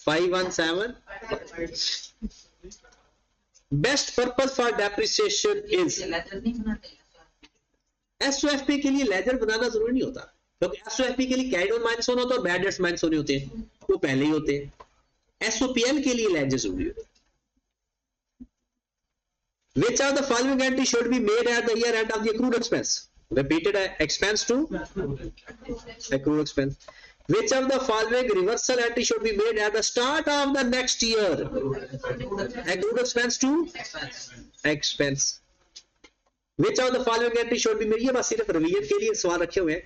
517। Best purpose for depreciation is, SOFP के लिए लेजर बनाना जरूरी नहीं होता, क्योंकि एसओएफपी के लिए कैरी डाउन माइनस होना होता है और बैड डेट्स माइनस होने होते हैं, वो पहले ही होते हैं। एसओपीएल के लिए लेजर जरूरी होता है। Which of the following entry should be made at the year end of the accrued expense? Repeated expense to accrued expense. Which of the following reversal entry should be made at the start of the next year? Accrued expense to expense. Which of the following entry should be made? ये बस सिर्फ revision के लिए सवाल रखे हुए हैं।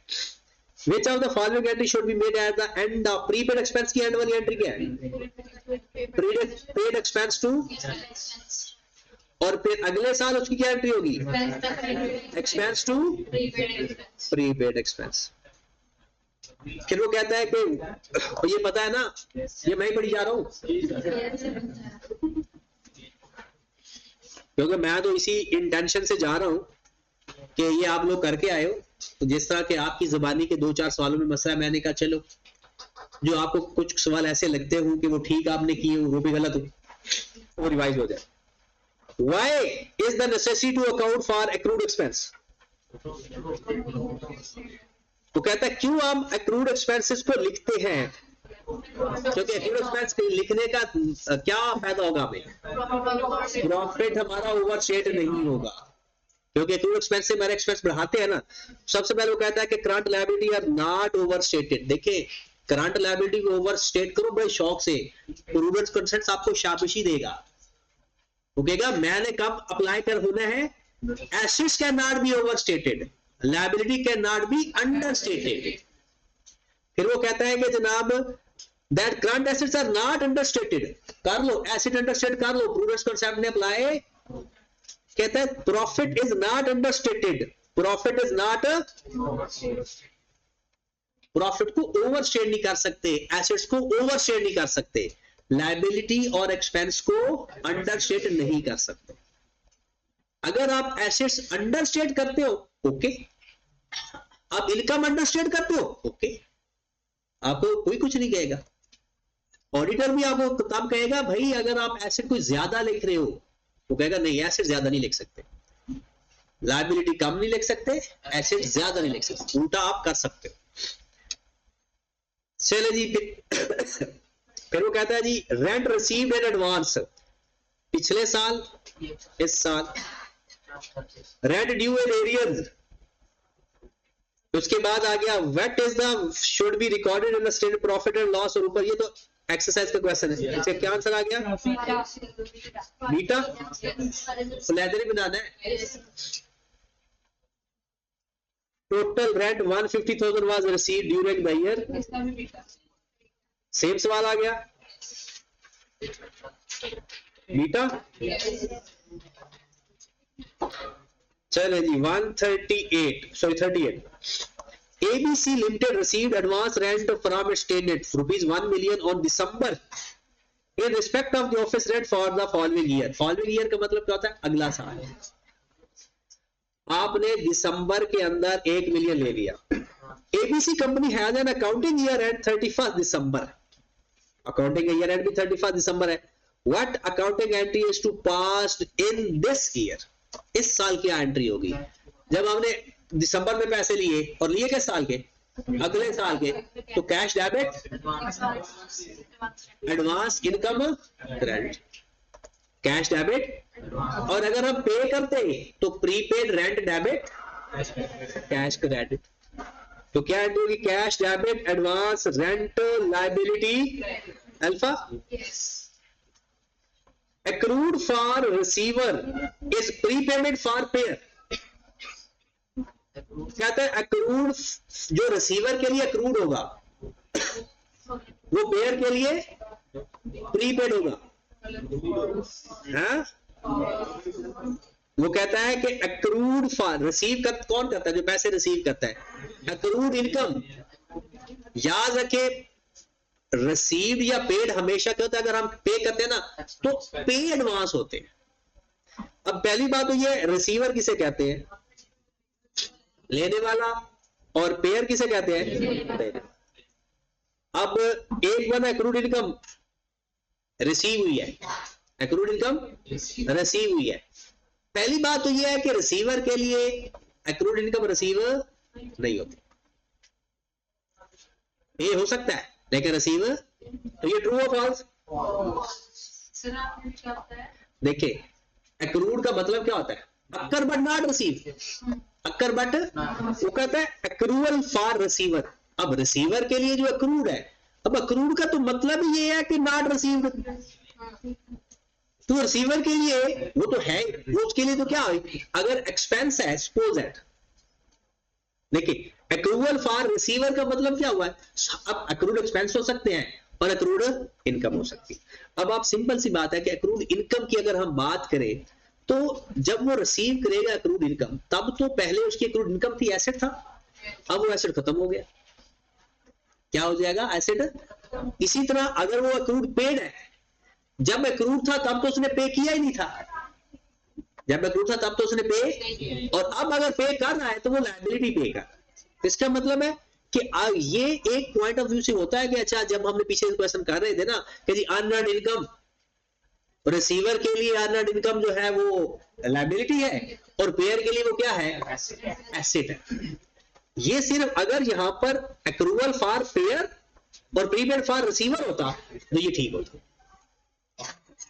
Which of the following entry should be made at the end of prepaid expense की एंड वाली एंट्री क्या है? Paid expense to, और फिर अगले साल उसकी क्या एंट्री होगी? Expense to prepaid expense. फिर वो कहता है कि ये पता है ना, ये मैं ही पढ़ी जा रहा हूं, क्योंकि मैं तो इसी इंटेंशन से जा रहा हूं कि ये आप लोग करके आए हो, तो जिस तरह के आपकी जुबानी के 2-4 सवालों में मसला, मैंने कहा चलो जो आपको कुछ सवाल ऐसे लगते हो कि वो ठीक आपने किए हो, वो भी गलत हो, वो रिवाइज हो जाए। Why is the necessity to account for accrued expense? तो कहता है क्यों हम accrued expenses को लिखते हैं, क्योंकि accrued expense लिखने का क्या फायदा होगा हमें? प्रॉफिट हमारा ओवरस्टेट नहीं होगा, क्योंकि accrued expense से हमारे एक्सपेंस बढ़ाते हैं ना। सबसे पहले वो कहता है कि current liability are not overstated. देखिए करंट लायबिलिटी को ओवरस्टेट करो बड़े शौक से, प्रूडेंस कंसेंट आपको शाबाशी देगा, वो कहेगा मैंने कब अप्लाई कर होना है, assets can not be overstated, liability can not be understated. फिर वो कहता है कि जनाब that current assets are not understated, कर लो एसेट अंडरस्टेट कर लो, प्रूडेंस कांसेप्ट ने अप्लाई। कहता है profit is not understated, profit is not, profit को ओवरस्टेट नहीं कर सकते, एसेट्स को ओवरस्टेट नहीं कर सकते, लायबिलिटी और एक्सपेंस को अंडरस्टेट नहीं कर सकते। अगर आप एसेट्स अंडरस्टेट करते हो ओके, आप इनकम अंडरस्टेट करते हो ओके, आपको कोई कुछ नहीं कहेगा। ऑडिटर भी आपको तब कहेगा भाई अगर आप एसेट कोई ज्यादा लिख रहे हो, वो कहेगा नहीं एसेट ज्यादा नहीं लिख सकते, लायबिलिटी कम नहीं लिख सकते, एसेट ज्यादा नहीं लिख सकते, उल्टा आप कर सकते हो। चले जी फिर वो कहता है जी रेंट रिसीव्ड इन एडवांस, पिछले साल इस साल, रेंट ड्यू इन एरियर्स, उसके बाद आ गया what is the should be recorded in the statement profit and loss, और ऊपर ये तो एक्सरसाइज का क्वेश्चन है, इसका क्या आंसर आ गया बीटा, लेदर ही बनाना है। Total rent 150,000 was received during the year, same सवाल आ गया बीटा। चले जी 38 ABC Limited received advance rent from its tenant rupees 1 million on December in respect of the office rent for the following year। following year का मतलब क्या होता है? अगला साल। आपने दिसंबर के अंदर 1 मिलियन ले लिया। ABC company has an accounting year end 31st December, accounting year end भी 31st December है। What accounting entry is to passed in this year? इस साल क्या एंट्री होगी? जब हमने दिसंबर में पैसे लिए और लिए किस साल के? अगले साल के, तो cash debit, advance income credit, cash debit, और अगर हम पे करते हैं तो prepaid rent debit, cash credit. तो क्या एंट्री होगी? Cash debit, advance, rent, liability, alpha. Accrued for receiver is prepayment for payer। कहता है accrued जो रिसीवर के लिए accrued होगा वो पेयर के लिए प्रीपेड होगा। हाँ? वो कहता है कि एक्रूड फॉर, रिसीव कर कौन करता है? जो पैसे रिसीव करता है। एक्रूड इनकम, याद रखे रिसीव्ड या पेड हमेशा क्या होता है? अगर हम पे करते हैं ना तो पे एडवांस होते हैं। अब पहली बात तो ये, रिसीवर किसे कहते हैं? लेने वाला। और पेयर किसे कहते हैं? अब एक वन एक्रूड इनकम रिसीव हुई है, एक्रूड इनकम रिसीव हुई है। पहली बात तो यह है कि रिसीवर के लिए एक्रूड इनकम रिसीव नहीं होती। ये हो सकता है लेकिन रिसीवर, तो ये ट्रू और फॉल्स? देखिए एक्रूड का मतलब क्या होता है? Occur but not receive, occur but, वो कहता है एक्रूअल फॉर रिसीवर। अब रिसीवर के लिए जो एक्रूड है, अब एक्रूड का तो मतलब ये है कि नॉट रिसीव्ड, तो रिसीवर के लिए वो तो है, वो उसके लिए तो क्या है? अगर एक्सपेंस है, सपोज दैट, देखिए एक्रूअल फॉर रिसीवर का मतलब क्या हुआ है? अब एक्रूड एक्सपेंस हो सकते हैं और एक्रूड इनकम हो सकती है। अब आप सिंपल सी बात है कि एक्रूड इनकम की अगर हम बात करें तो जब वो रिसीव करेगा एक्रूड इनकम, तब तो पहले उसकी एक्रूड इनकम थी, एसेट था। अब वो एसेट खत्म हो गया, क्या हो जाएगा? एसेट। इसी तरह अगर वो एक्रूड पेड है, जब एक्रूड था तब तो उसने पे किया ही नहीं था, जब एक्रूड था तब तो उसने पे, और अब अगर पे कर रहा है तो वो लायबिलिटी पे का। इसका मतलब है कि ये एक पॉइंट ऑफ व्यू से होता है कि अच्छा, जब हमने पीछे क्वेश्चन कर रहे थे ना कि जी अनअर्न्ड इनकम, रिसीवर के लिए अनअर्न्ड इनकम जो है वो लायबिलिटी है और पेयर के लिए वो क्या है? एसेट है। ये सिर्फ अगर यहां पर एक्रूअल फॉर पेयर और प्रीपेड फॉर रिसीवर होता तो ये ठीक होता।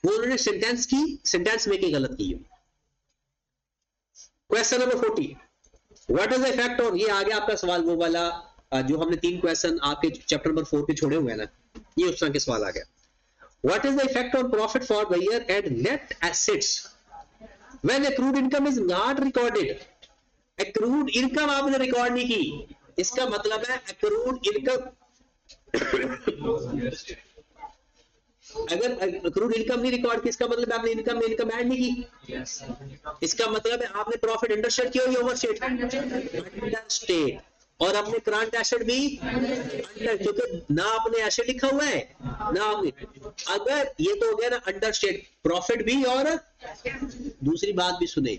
वो उन्होंने सेंटेंस मेकिंग गलत की है। Question number 40, what is the effect on, ये आ गया आपका सवाल वो वाला जो हमने 3 क्वेश्चन आपके चैप्टर नंबर 4 के छोड़े हुए हैं ना, ये उस तरह के सवाल आ गया। What is the effect on profit for the year and net assets when accrued income is not recorded? Accrued income आपने रिकॉर्ड नहीं की, इसका मतलब है एक्रूड इनकम अगर एक्रूड इनकम नहीं रिकॉर्ड की, इसका मतलब आपने इनकम में इनकम ऐड नहीं की। इसका मतलब है आपने प्रॉफिट अंडरस्टेट किया या ओवरस्टेट? अंडरस्टेट। और अपने करंट एसेट भी अंडर, क्योंकि ना आपने एसेट लिखा हुआ है ना आपने, अगर ये तो हो गया ना अंडरस्टेट, प्रॉफिट भी और दूसरी बात भी सुने,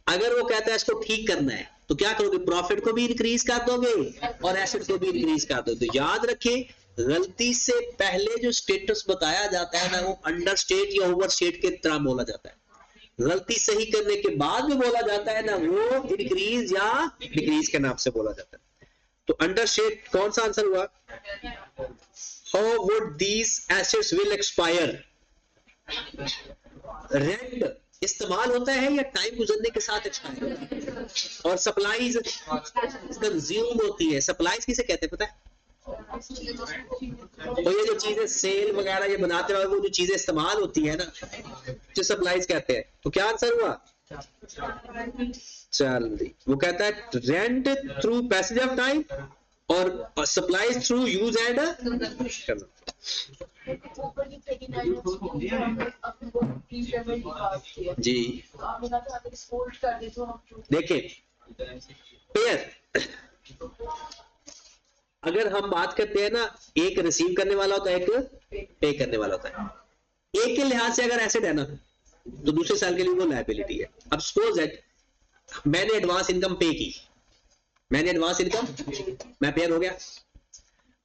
अगर वो कहता है इसको ठीक करना है तो क्या करोगे? प्रॉफिट को भी इंक्रीज कर दोगे और एसेट को भी इंक्रीज कर दोगे। तो याद रखिए गलती से पहले जो स्टेटस बताया जाता है ना वो अंडरस्टेट या ओवरस्टेट के तरह बोला जाता है, गलती सही करने के बाद में बोला जाता है ना वो इंक्रीज या डिक्रीज के नाम से बोला जाता है। तो अंडरस्टेट कौन सा आंसर हुआ? How would these assets will expire? Rent इस्तेमाल होता है या टाइम गुजरने के साथ एक्सपायर होता है? और सप्लाईज कंज्यूम होती है। सप्लाईज किसे कहते हैं पता है? तो ये जो चीजें सेल वगैरह ये बनाते रहो, वो जो चीजें इस्तेमाल होती है ना, जो सप्लाईज कहते हैं। तो क्या आंसर हुआ? चल, वो कहता है rent through passage of time और सप्लाईज थ्रू यूज एंड जी। देखिए पेयर, अगर हम बात करते हैं ना, एक रिसीव करने वाला होता है, एक पे करने वाला होता है। एक के लिहाज से अगर एसेट है ना तो दूसरे साल के लिए वो लायबिलिटी है। अब सपोज दैट मैंने एडवांस इनकम पे की, मैंने एडवांस इनकम, मैं पेयर हो गया,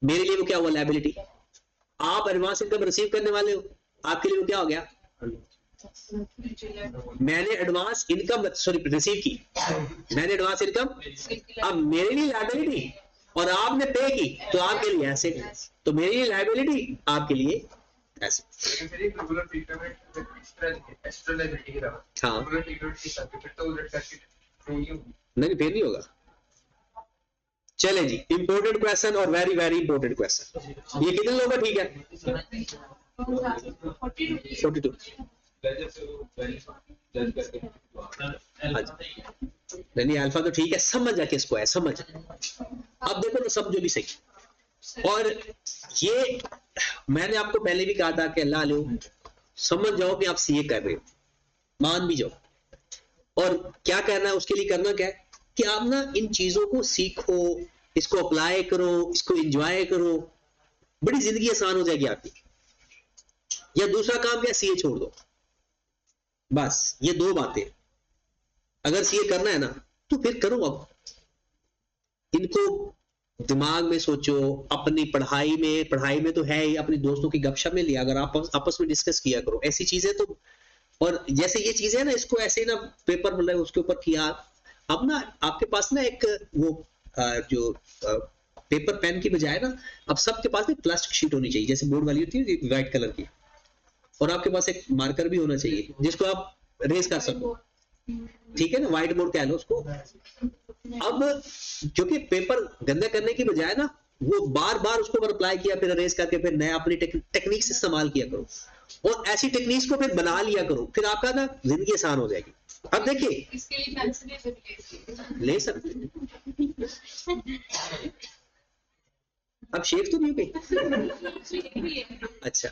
मेरे लिए वो क्या हुआ? लायबिलिटी। आप एडवांस इनकम रिसीव करने वाले हो, आपके लिए वो क्या हो गया? मैंने एडवांस इनकम रिसीव की, मैंने एडवांस इनकम, अब मेरे लिए लायबिलिटी और आपने पे की तो आपके लिए एसेट, तो मेरे लिए लायबिलिटी, आपके लिए एसेट। हाँ नहीं, फिर नहीं होगा। चले जी, इंपोर्टेंट क्वेश्चन और वेरी वेरी इंपोर्टेंट क्वेश्चन। ये कितने लोगों का ठीक है? 42। नहीं अल्फा तो ठीक है, समझ जाके इसको है, समझ। अब देखो ना, समझो भी सही। और ये मैंने आपको पहले भी कहा था कि अल्लाह लो समझ जाओ कि आप सीए कर रहे हो, मान भी जाओ, और क्या करना है उसके लिए, करना क्या है कि आप ना इन चीजों को सीखो, इसको अप्लाई करो, इसको एंजॉय करो, बड़ी जिंदगी आसान हो जाएगी आपकी। या दूसरा काम क्या, सीए छोड़ दो, बस ये दो बातें। अगर सीए करना है ना तो फिर करो, अब इनको दिमाग में सोचो, अपनी पढ़ाई में तो है ही, अपने दोस्तों की गपशप में लिया, अगर आप आपस में डिस्कस किया करो ऐसी चीजें तो। और जैसे ये चीजें है ना, इसको ऐसे ना पेपर मतलब उसके ऊपर किया, अब ना आपके पास ना एक वो जो पेपर पेन की बजाय ना अब सबके पास ना प्लास्टिक शीट होनी चाहिए, जैसे बोर्ड वाली होती है व्हाइट कलर की, और आपके पास एक मार्कर भी होना चाहिए जिसको आप रेज कर सको, ठीक है ना, व्हाइट बोर्ड कह लो उसको। अब क्योंकि पेपर गंदा करने की बजाय ना वो बार बार उसको ऊपर अप्लाई किया, फिर अरेज करके फिर नया अपनी टेक्निक से इस्तेमाल किया करो, और ऐसी टेक्निक्स को फिर बना लिया करो, फिर आपका ना जिंदगी आसान हो जाएगी। अब देखिए इसके लिए पेंसिल ले सकते, अब शेख तो नहीं हो गई, अच्छा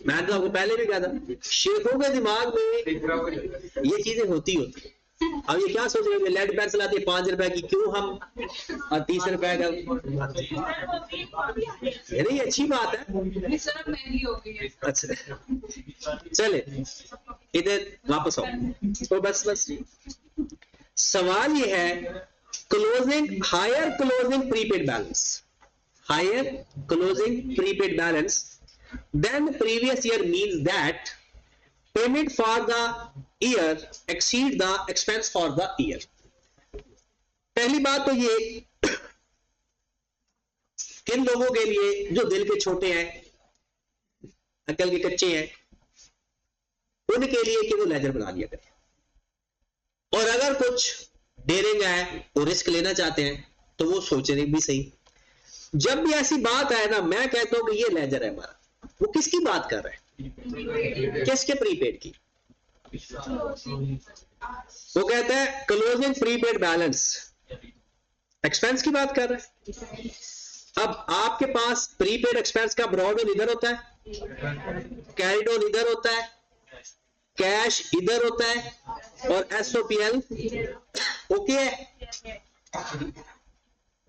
मैं तो आपको पहले भी कहा था शेखों के दिमाग में ये चीजें होती होती। अब ये क्या सोच रहे हो, लेड पेंसिल आती है 5 रुपए की, क्यों हम 30 रुपए का, ये अच्छी बात है, सर महंगी हो गई है। अच्छा चले इधर वापस आओ, तो बस सवाल ये है, closing higher closing prepaid balance, higher closing prepaid balance than previous year means that payment for the year exceed the expense for the year। पहली बात तो ये किन लोगों के लिए जो दिल के छोटे हैं, अकल के कच्चे हैं, उनके लिए कि वो लेजर बना लिया करें, और अगर कुछ डेरिंग है, वो रिस्क लेना चाहते हैं, तो वो सोचने भी सही। जब भी ऐसी बात आए ना, मैं कहता हूं कि ये लेजर है हमारा, वो किसकी बात कर रहा है, किसके प्रीपेड की, वो कहता है क्लोजिंग प्रीपेड बैलेंस, एक्सपेंस की बात कर रहा है। अब आपके पास प्रीपेड एक्सपेंस का ब्रॉड ऑन इधर होता है, कैरिड ऑन इधर होता है, कैश इधर होता है, और एसओपीएल ओके है,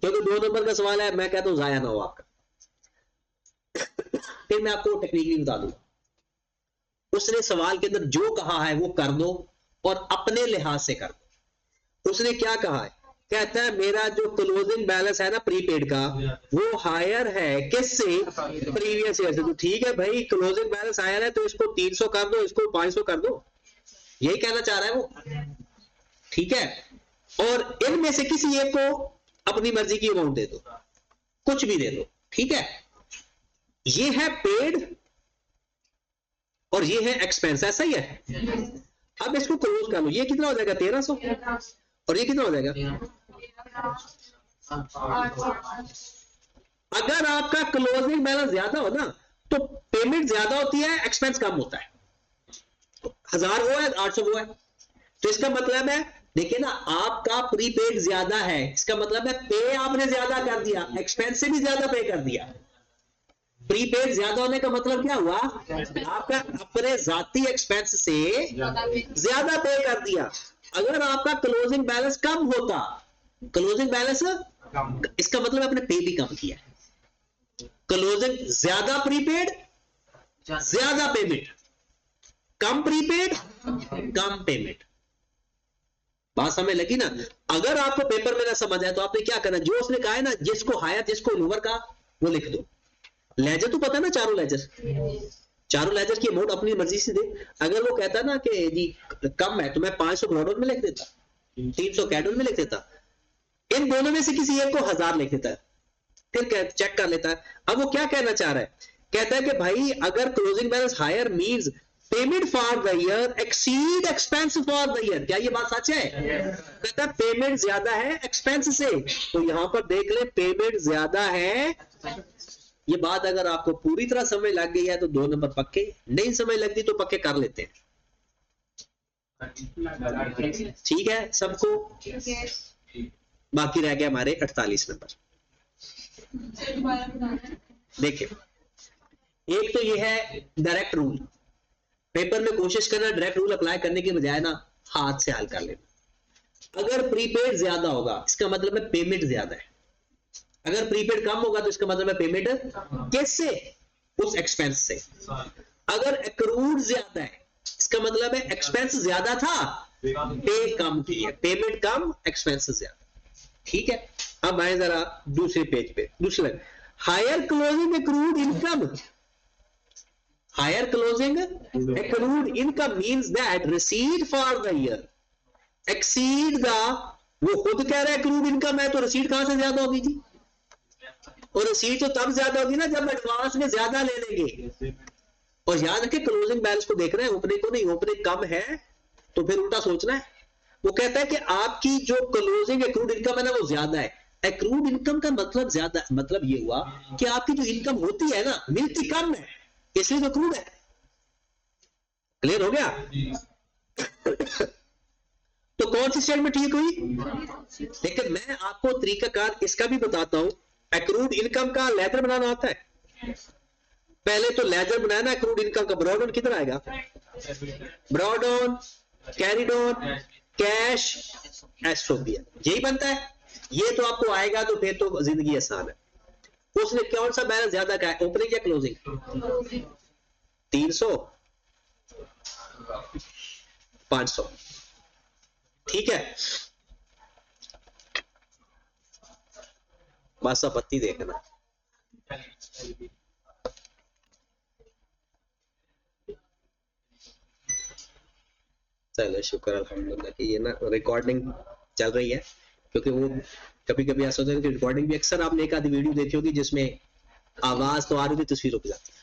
क्योंकि 2 नंबर का सवाल है, मैं कहता हूं जाया ना हो आपका। फिर मैं आपको टेक्निक भी बता दूंगा, उसने सवाल के अंदर जो कहा है वो कर दो, और अपने लिहाज से कर दो। उसने क्या कहा है, कहता है मेरा जो क्लोजिंग बैलेंस है ना प्रीपेड का, वो हायर है किससे, प्रीवियस ईयर से। तो ठीक है भाई, क्लोजिंग बैलेंस हायर है तो इसको 300 कर दो, इसको 500 कर दो, यही कहना चाह रहा है वो, ठीक है। और इनमें से किसी एक को अपनी मर्जी की अमाउंट दे दो, कुछ भी दे दो, ठीक है। ये है पेड और ये है एक्सपेंस, ऐसा ही है। अब इसको क्लोज कर लो, ये कितना हो जाएगा 1300, और ये कितना हो जाएगा। अगर आपका क्लोजिंग बैलेंस ज्यादा हो ना तो पेमेंट ज्यादा होती है, एक्सपेंस कम होता है। 1000 वो है, 800 वो है, तो इसका मतलब है देखिए ना, आपका प्रीपेड ज्यादा है, इसका मतलब है पे आपने ज्यादा कर दिया, एक्सपेंस से भी ज्यादा पे कर दिया। प्रीपेड ज्यादा होने का मतलब क्या हुआ, आपका अपने जाती एक्सपेंस से ज्यादा पे कर दिया। अगर आपका क्लोजिंग बैलेंस कम होता, क्लोजिंग बैलेंस इसका मतलब आपने पे भी कम किया। क्लोजिंग ज्यादा प्रीपेड ज्यादा पेमेंट, कम प्रीपेड कम पेमेंट। बात समझ लगी ना। अगर आपको पेपर में ना समझ आए तो आपने क्या करना, जो उसने कहा है ना, जिसको हायर जिसको लोअर का, वो लिख दो। लेजर तो पता है ना, चारों लेजर की अमाउंट अपनी मर्जी से दे। अगर वो कहता ना कि जी कम है तो मैं 500 ब्रॉडर में लिख देता, 300 कैडर में लिख देता, इन दोनों में से किसी एक को 1000 लिख देता है, फिर चेक कर लेता है। अब वो क्या कहना चाह रहा है, कहता है कि भाई अगर closing balance higher means payment for the year exceed expense for the year. क्या ये बात सच है? कहता है पेमेंट ज्यादा है एक्सपेंस से, तो यहां पर देख ले पेमेंट ज्यादा है। ये बात अगर आपको पूरी तरह समझ लग गई है तो 2 नंबर पक्के, नहीं समझ लगती तो पक्के कर लेते हैं। ठीक है सबको, बाकी रह गया हमारे 48 नंबर। देखिए, एक तो ये है डायरेक्ट रूल, पेपर में कोशिश करना डायरेक्ट रूल अप्लाई करने के बजाय ना हाथ से हल कर लेना। अगर प्रीपेड ज्यादा होगा इसका मतलब है पेमेंट ज्यादा है, अगर प्रीपेड कम होगा तो इसका मतलब है पेमेंट कैसे, उस एक्सपेंस से। अगर एक्रूड ज्यादा है इसका मतलब है एक्सपेंस ज्यादा था, पे कम की है, पेमेंट कम एक्सपेंस ज्यादा। ठीक है, अब आए जरा दूसरे पेज पे, दूसरे higher closing accrued income. Higher closing accrued income means that receipt for the year exceed the, वो खुद कह रहा है एक्रूड इनकम है तो रिसीट कहां से ज्यादा होगी जी, और रिसीट तो तब ज्यादा होगी ना जब एडवांस में ज्यादा ले लेंगे। और याद रखें क्लोजिंग बैलेंस को देख रहे हैं, ओपनिंग को नहीं, ओपनिंग कम है तो फिर उल्टा सोचना है। वो कहता है कि आपकी जो क्लोजिंग एक्रूड इनकम है ना वो ज्यादा है। एक्रूड इनकम का मतलब ज्यादा, मतलब ये हुआ कि आपकी जो इनकम होती है ना मिलती कम है, इसलिए तो एक्रूड है। क्लियर हो गया? तो कौन सी स्टेटमेंट ठीक हुई? लेकिन मैं आपको तरीकाकार इसका भी बताता हूं। एक्रूड इनकम का लेजर बनाना आता है? पहले तो लेजर बनाया ना एक्रूड इनकम का, ब्रॉड ऑन किधर आएगा? Brought on, carried on, cash, SOPL, यही बनता है। ये तो आपको आएगा तो फिर तो जिंदगी आसान है। उसने कौन सा बैलेंस ज्यादा कहा है, ओपनिंग या क्लोजिंग? 300, 500, ठीक है। बस आपत्ति देखना। चलो शुक्र अल्हम्दुलिल्लाह कि ये ना रिकॉर्डिंग चल रही है, क्योंकि वो कभी कभी ऐसा होता है कि रिकॉर्डिंग भी, अक्सर आपने एक आधी वीडियो देखी होगी जिसमें आवाज तो आ रही थी, तस्वीर रुक जाती है।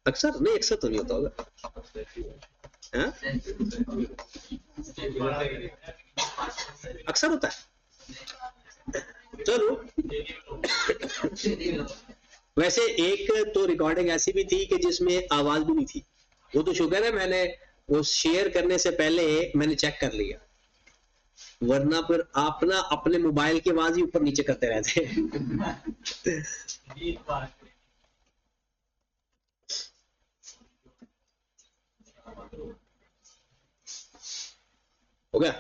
अक्सर नहीं, अक्सर तो नहीं होता होगा। हाँ? अक्सर होता है। चलो वैसे एक तो रिकॉर्डिंग ऐसी भी थी कि जिसमें आवाज भी नहीं थी, वो तो शुक्र है मैंने वो शेयर करने से पहले मैंने चेक कर लिया, वरना फिर आप ना अपने मोबाइल की आवाज ही ऊपर नीचे करते रहते। हो गया?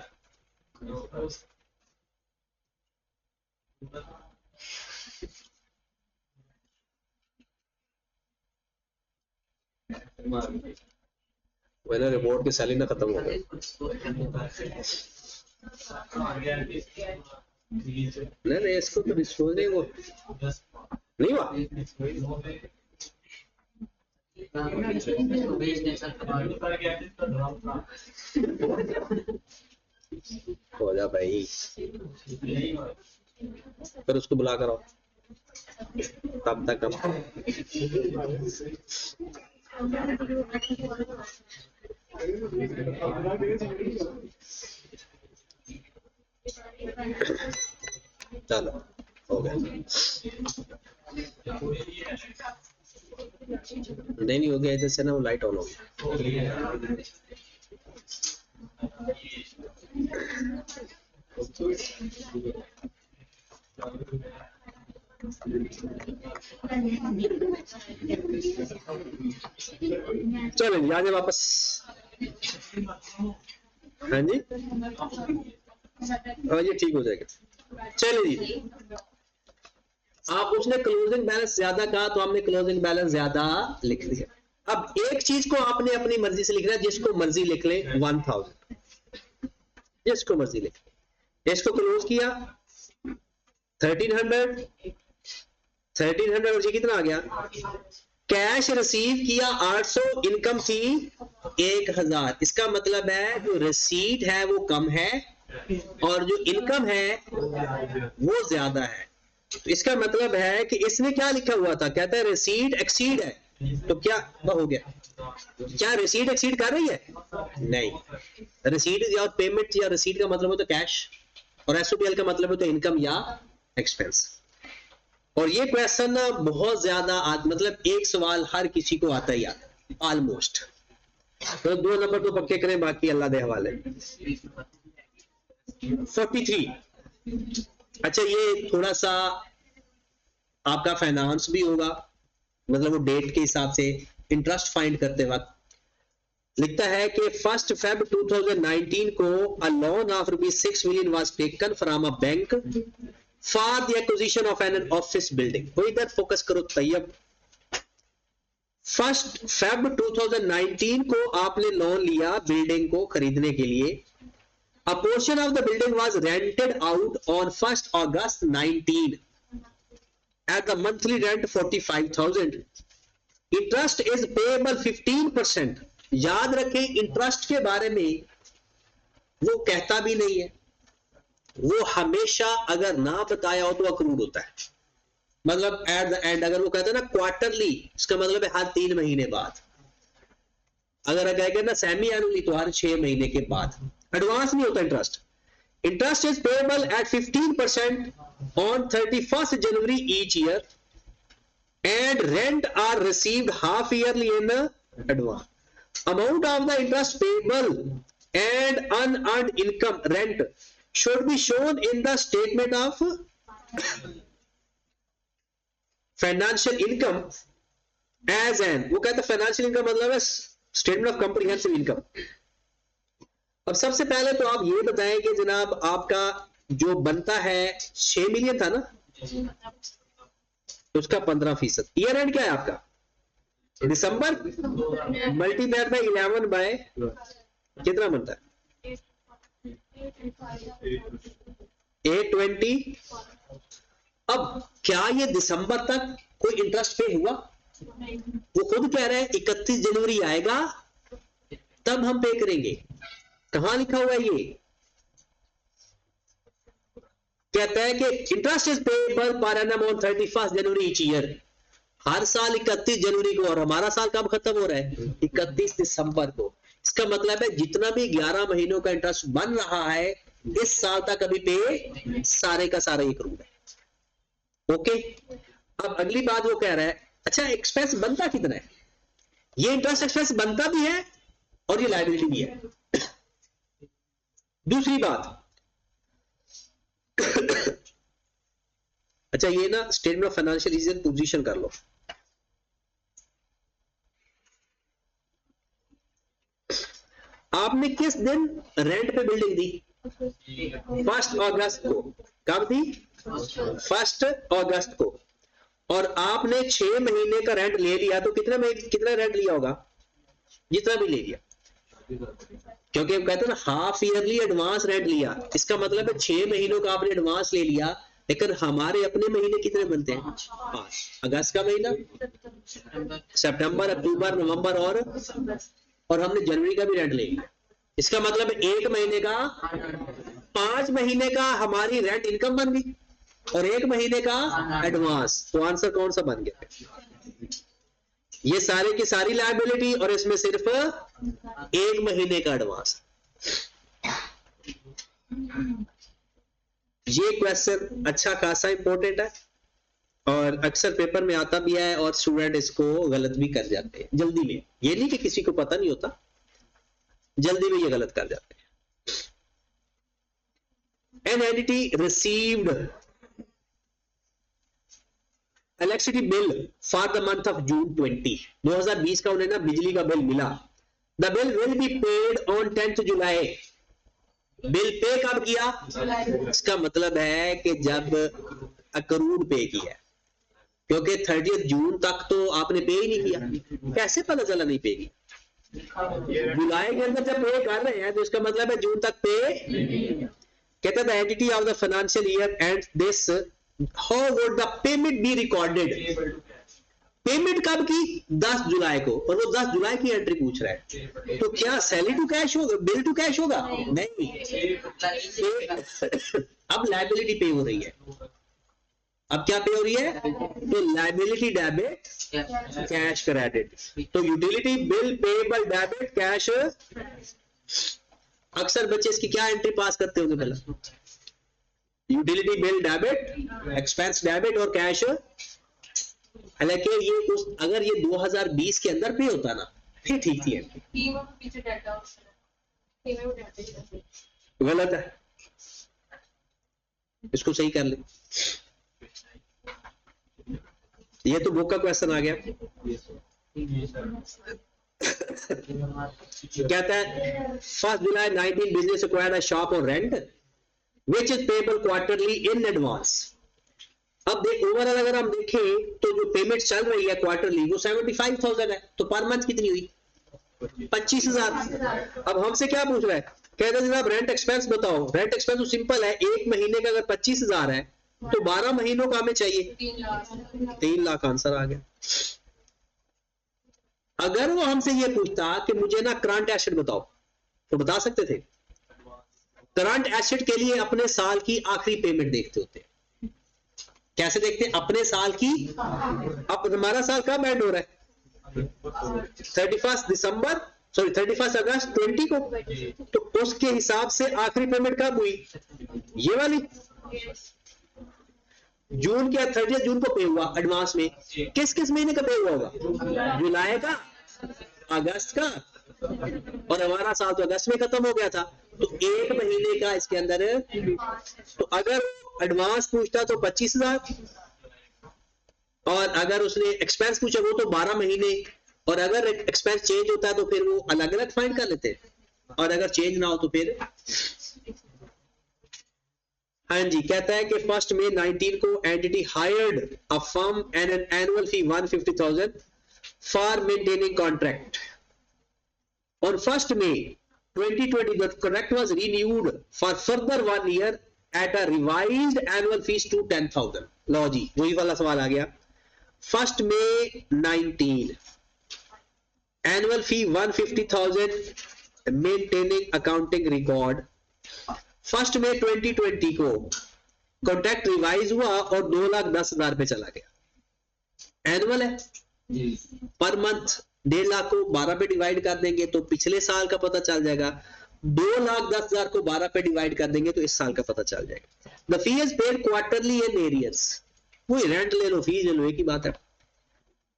मैंने रिपोर्ट की सैली ना खत्म हो गई। नहीं इसको तो डिस्क्लोज नहीं, वो नहीं हुआ। हो जा भाई, फिर उसको बुला कर आओ, तब तक हम चलो हो गया। नहीं हो गया, इधर से ना वो लाइट ऑन हो गया। चलो जी आगे वापस। हाँ जी, हाँ ये ठीक हो जाएगा। चलो जी, आप उसने क्लोजिंग बैलेंस ज्यादा कहा तो हमने क्लोजिंग बैलेंस ज्यादा लिख दिया। अब एक चीज को आपने अपनी मर्जी से लिखना है, जिसको मर्जी लिख ले, 1000, जिसको मर्जी लिख ले। इसको क्लोज किया 1300 और ये कितना आ गया? कैश रिसीव किया 800, इनकम थी 1000। इसका मतलब है जो रिसीट है वो कम है और जो इनकम है वो ज्यादा है। तो इसका मतलब है कि इसने क्या लिखा हुआ था, कहता है रिसीट एक्सीड है, तो क्या हो गया? क्या रिसीट एक्सीड कर रही है? नहीं, रिसीट या पेमेंट या रिसीट का मतलब होता है कैश, और एसओपीएल का मतलब होता है इनकम या एक्सपेंस। और ये क्वेश्चन ना बहुत ज्यादा मतलब एक सवाल हर किसी को आता ही आता ऑलमोस्ट। तो 2 नंबर तो पक्के करें, बाकी अल्लाह दे हवाले। 43। अच्छा, ये थोड़ा सा आपका फाइनेंस भी होगा, मतलब वो डेट के हिसाब से इंटरेस्ट फाइंड करते वक्त लिखता है कि 1 Feb 2019 को a loan of ₹6 million was taken from a bank for the acquisition of an office building। तो इधर फोकस करो तैयब। 1 Feb 2019 को आपने लोन लिया बिल्डिंग को खरीदने के लिए। A portion of the building was rented out on 1 August 19 at the monthly rent 45,000। Interest is payable 15%। याद रखें, इंटरेस्ट के बारे में वो कहता भी नहीं है, वो हमेशा अगर ना बताया हो तो अक्रूड होता है। मतलब एट द एंड अगर वो कहता है ना क्वार्टरली, इसका मतलब है हर 3 महीने बाद। अगर कहेगा ना सेमी एनुअली तो हर 6 महीने के बाद। एडवांस नहीं होता interest. Interest is payable eight 15% on 31st January each year and rent are received half yearly in advance। Amount of the interest payable and unearned income rent should be shown in the statement of financial income as an, वो कहता है financial income मतलब है statement of comprehensive income. अब सबसे पहले तो आप ये बताएं कि जनाब आपका जो बनता है 6 मिलियन था ना, उसका 15%। ईयर एंड क्या है आपका? दिसंबर मल्टीप्लाइड बाय 11 बाय कितना बनता है? 820। अब क्या ये दिसंबर तक कोई इंटरेस्ट पे हुआ? वो खुद कह रहे हैं 31 जनवरी आएगा तब हम पे करेंगे। कहां लिखा हुआ है ये? कहता है कि interest is payable per annum on 31st January each year। हर साल 31 जनवरी को, और हमारा साल कब खत्म हो रहा है? 31 दिसंबर को। इसका मतलब है जितना भी 11 महीनों का इंटरेस्ट बन रहा है इस साल तक अभी पे सारे का सारा एक करोड़ है। ओके, अब अगली बात वो कह रहा है, अच्छा एक्सपेंस बनता कितना है? ये इंटरेस्ट एक्सपेंस बनता भी है और ये लायबिलिटी भी है। दूसरी बात, अच्छा ये ना statement of financial reason position कर लो। आपने किस दिन रेंट पे बिल्डिंग दी? 1 अगस्त को। कब दी? 1 अगस्त को। और आपने 6 महीने का रेंट ले लिया तो कितना रेंट लिया होगा? जितना भी ले लिया, क्योंकि हम कहते हैं ना हाफ ईयरली एडवांस रेंट लिया। इसका मतलब है 6 महीनों का आपने एडवांस ले लिया, लेकिन हमारे अपने महीने कितने बनते हैं? 5। अगस्त का महीना, सितंबर, अक्टूबर, नवंबर और हमने जनवरी का भी रेंट ले लिया। इसका मतलब 1 महीने का 5 महीने का हमारी रेंट इनकम बन गई और 1 महीने का एडवांस। तो आंसर कौन सा बन गया? ये सारे की सारी लायबिलिटी और इसमें सिर्फ 1 महीने का एडवांस। ये क्वेश्चन अच्छा खासा इंपॉर्टेंट है और अक्सर पेपर में आता भी है और स्टूडेंट इसको गलत भी कर जाते हैं जल्दी में। ये नहीं कि किसी को पता नहीं होता, जल्दी में ये गलत कर जाते हैं। An entity received electricity bill for the month of June 2020 का उन्हें ना बिजली का बिल मिला। The bill will be paid on 10th July। Bill pay कब किया? इसका मतलब है कि जब अक्रूड पे किया, क्योंकि 30 जून तक तो आपने पे ही नहीं किया। कैसे पता चला नहीं पे किया? जुलाई के अंदर जब पे कर रहे हैं तो इसका मतलब है जून तक पे। कहता है entity of the financial year and this how would the payment be recorded. Payment कब की? 10 जुलाई को, और वो 10 जुलाई की एंट्री पूछ रहा है। तो क्या सैलरी टू कैश होगा, बिल टू कैश होगा? नहीं। अब लायबिलिटी पे हो रही है। अब क्या पे हो रही है? तो लायबिलिटी डेबिट कैश क्रेडिट। तो utility bill payable debit cash. अक्सर बच्चे इसकी क्या एंट्री पास करते होंगे? पहले utility bill debit, expense debit और कैश। हालांकि ये कुछ अगर ये 2020 के अंदर पे होता ना फिर ठीक थी। गलत है। इसको सही कर ले। ये तो बुक का क्वेश्चन आ गया। कहता है 1 जुलाई 19 business acquired a shop on rent which is payable quarterly in advance. अब देख ओवरऑल अगर हम देखें तो जो पेमेंट चल रही है क्वार्टरली वो 75,000 है, तो पर मंथ कितनी हुई 25,000। अब हमसे क्या पूछ रहा है, कहते हैं जनाब रेंट एक्सपेंस बताओ। रेंट एक्सपेंस तो सिंपल है, एक महीने का अगर 25,000 है तो 12 महीनों का हमें चाहिए 3 लाख आंसर आ गया। अगर वो हमसे ये पूछता कि मुझे ना करंट एसेट बताओ तो बता सकते थे। करंट एसेट के लिए अपने साल की आखिरी पेमेंट देखते होते। कैसे देखते? अपने साल की। अब हमारा साल कब एंड हो रहा है 31 दिसंबर, सॉरी 31 अगस्त 20 को, तो उसके हिसाब से आखिरी पेमेंट कब हुई ये वाली। जून के 30 जून को पे हुआ एडवांस में। किस किस महीने का पे हुआ होगा? जुलाई का, अगस्त का, और हमारा साल तो अगस्त में खत्म हो गया था, तो एक महीने का इसके अंदर। तो अगर एडवांस पूछता तो 25,000, और अगर उसने एक्सपेंस पूछा वो तो 12 महीने, और अगर एक्सपेंस चेंज होता है तो फिर वो अलग अलग फाइंड कर लेते, और अगर चेंज ना हो तो फिर। हाँ जी, कहता है कि 1 मई 19 को entity hired a firm and an annual fee 150,000 for maintaining contract. On 1 May 2020, the contract was renewed for further 1 year at a revised annual fees to 10,000. लो जी, वही वाला सवाल आ गया। 1 May 19, annual fee 150,000, maintaining accounting record। 1 May 2020 को contract revise हुआ और 2,10,000 पे चला गया। एनुअल है, पर मंथ 1.5 लाख को 12 पे डिवाइड कर देंगे तो पिछले साल का पता चल जाएगा। 2,10,000 को 12 पे डिवाइड कर देंगे तो इस साल का पता चल जाएगा। The fee is paid quarterly in arrears. वही रेंट ले लो, फीस ले लो, एक ही बात है।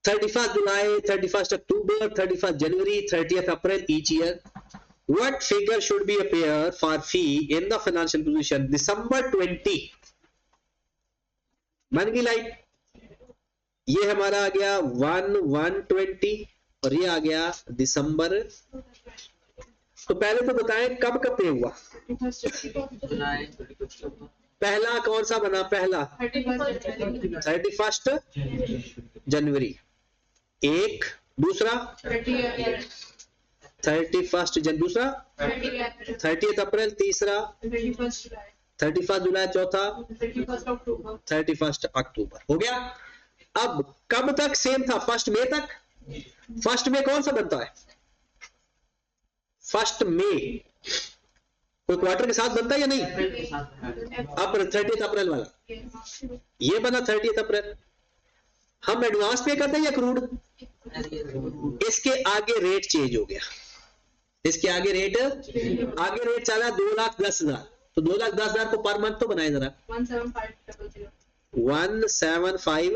31 July, 31 October, 31 January, 30 April each year. What figure should be appear for fee in the financial position December 20। बन गई लाइट। ये हमारा आ गया 1/1/20 और ये आ गया दिसंबर। तो पहले तो बताएं कब कब पे हुआ। पहला कौन सा बना? पहला 31 जनवरी, एक। दूसरा 31 जनवरी, दूसरा 30 अप्रैल, तीसरा 31 जुलाई, चौथा 31 अक्टूबर। हो गया। अब कब तक सेम था? 1 मई तक। 1 मई कौन सा बनता है? 1 मई कोई क्वार्टर के साथ बनता है या नहीं? अब 30 अप्रैल वाला ये बना 30 अप्रैल। हम एडवांस पे करते हैं या क्रूड? इसके आगे रेट चेंज हो गया। इसके आगे रेट चला 2,10,000, तो 2,10,000 को पर मंथ तो बनाए जरा 175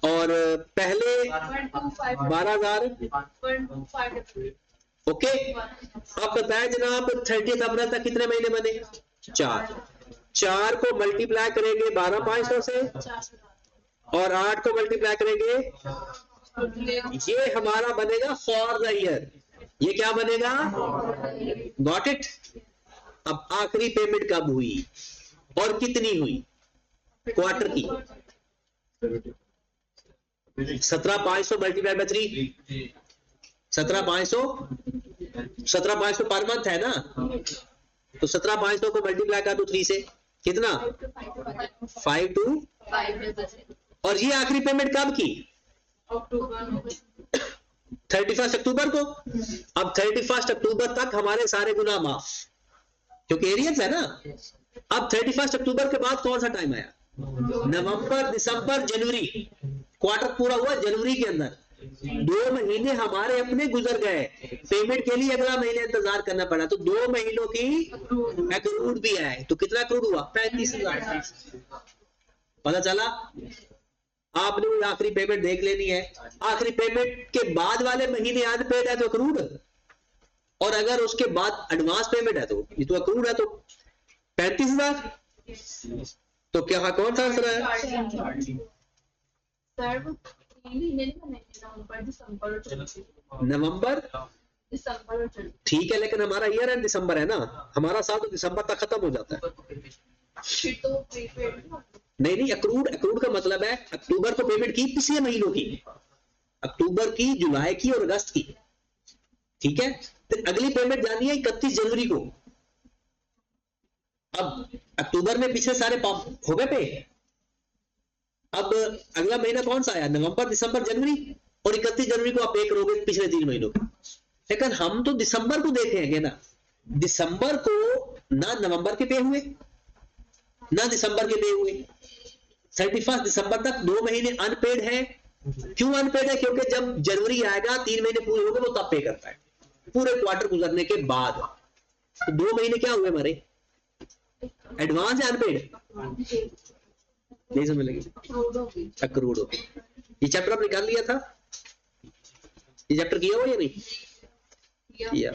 और पहले 12,000। ओके, अब बताएं जनाब 30 अप्रैल तक कितने महीने बने? 4 को मल्टीप्लाई करेंगे 12,500 से और 8 को मल्टीप्लाई करेंगे, ये हमारा बनेगा फॉर द ईयर। ये क्या बनेगा? Got it. अब आखिरी पेमेंट कब हुई और कितनी हुई? क्वार्टर की 17,500 मल्टीप्लाई बाय 3, 17,500 पर मंथ है ना, तो 17,500 को मल्टीप्लाई कर दो 3 से, कितना? 5 2। और ये आखिरी पेमेंट कब की? 31 अक्टूबर को। अब 31 अक्टूबर तक हमारे सारे गुनाह माफ, क्योंकि एरियर्स है ना। अब 31 अक्टूबर के बाद कौन सा टाइम आया? नवंबर, दिसंबर, जनवरी। क्वार्टर पूरा हुआ जनवरी के अंदर। 2 महीने हमारे अपने गुजर गए, पेमेंट के लिए अगला महीने इंतजार करना पड़ा, तो 2 महीनों की एक्रूड भी है। तो कितना एक्रूड हुआ? 35,000। पता चला? आपने वो आखिरी पेमेंट देख लेनी है। आखिरी पेमेंट के बाद वाले महीने अनपेड है तो एक्रूड, और अगर उसके बाद एडवांस पेमेंट है तो ये तो एक्रूड है, तो 35,000। तो क्या कौन सा आंसर है? सर वो 3 महीने नहीं बनेंगे, नवंबर दिसंबर और जनवरी। नवंबर, दिसंबर और जनवरी। ठीक है, लेकिन हमारा ईयर एंड दिसंबर है ना, हमारा साल तो दिसंबर तक खत्म हो जाता है। फिर तो प्रीपेड नहीं, अक्रूड, अक्रूड का मतलब है अक्टूबर को पेमेंट की पिछले महीनों की, अक्टूबर की, जुलाई की और अगस्त की, ठीक है। तो अगली पेमेंट जानी है 31 जनवरी को। अब अक्टूबर में पिछले सारे हो गए पे, अब अगला महीना कौन सा आया? नवंबर, दिसंबर, जनवरी, और 31 जनवरी को आप पे करोगे पिछले 3 महीनों का। लेकिन हम तो दिसंबर को देखेंगे ना, दिसंबर को ना नवंबर के पे हुए ना दिसंबर के पे हुए, 31 दिसंबर तक 2 महीने अनपेड है। क्यों अनपेड है? क्योंकि जब जनवरी आएगा 3 महीने पूरे हो गए, वो तब पे करता है, पूरे क्वार्टर गुजरने के बाद। तो 2 महीने क्या हुए हमारे? एडवांस है अनपेड? नहीं समझ लगी? अक्रूड हो गई। ये चैप्टर आप निकाल लिया था? ये चैप्टर किया हो या नहीं किया?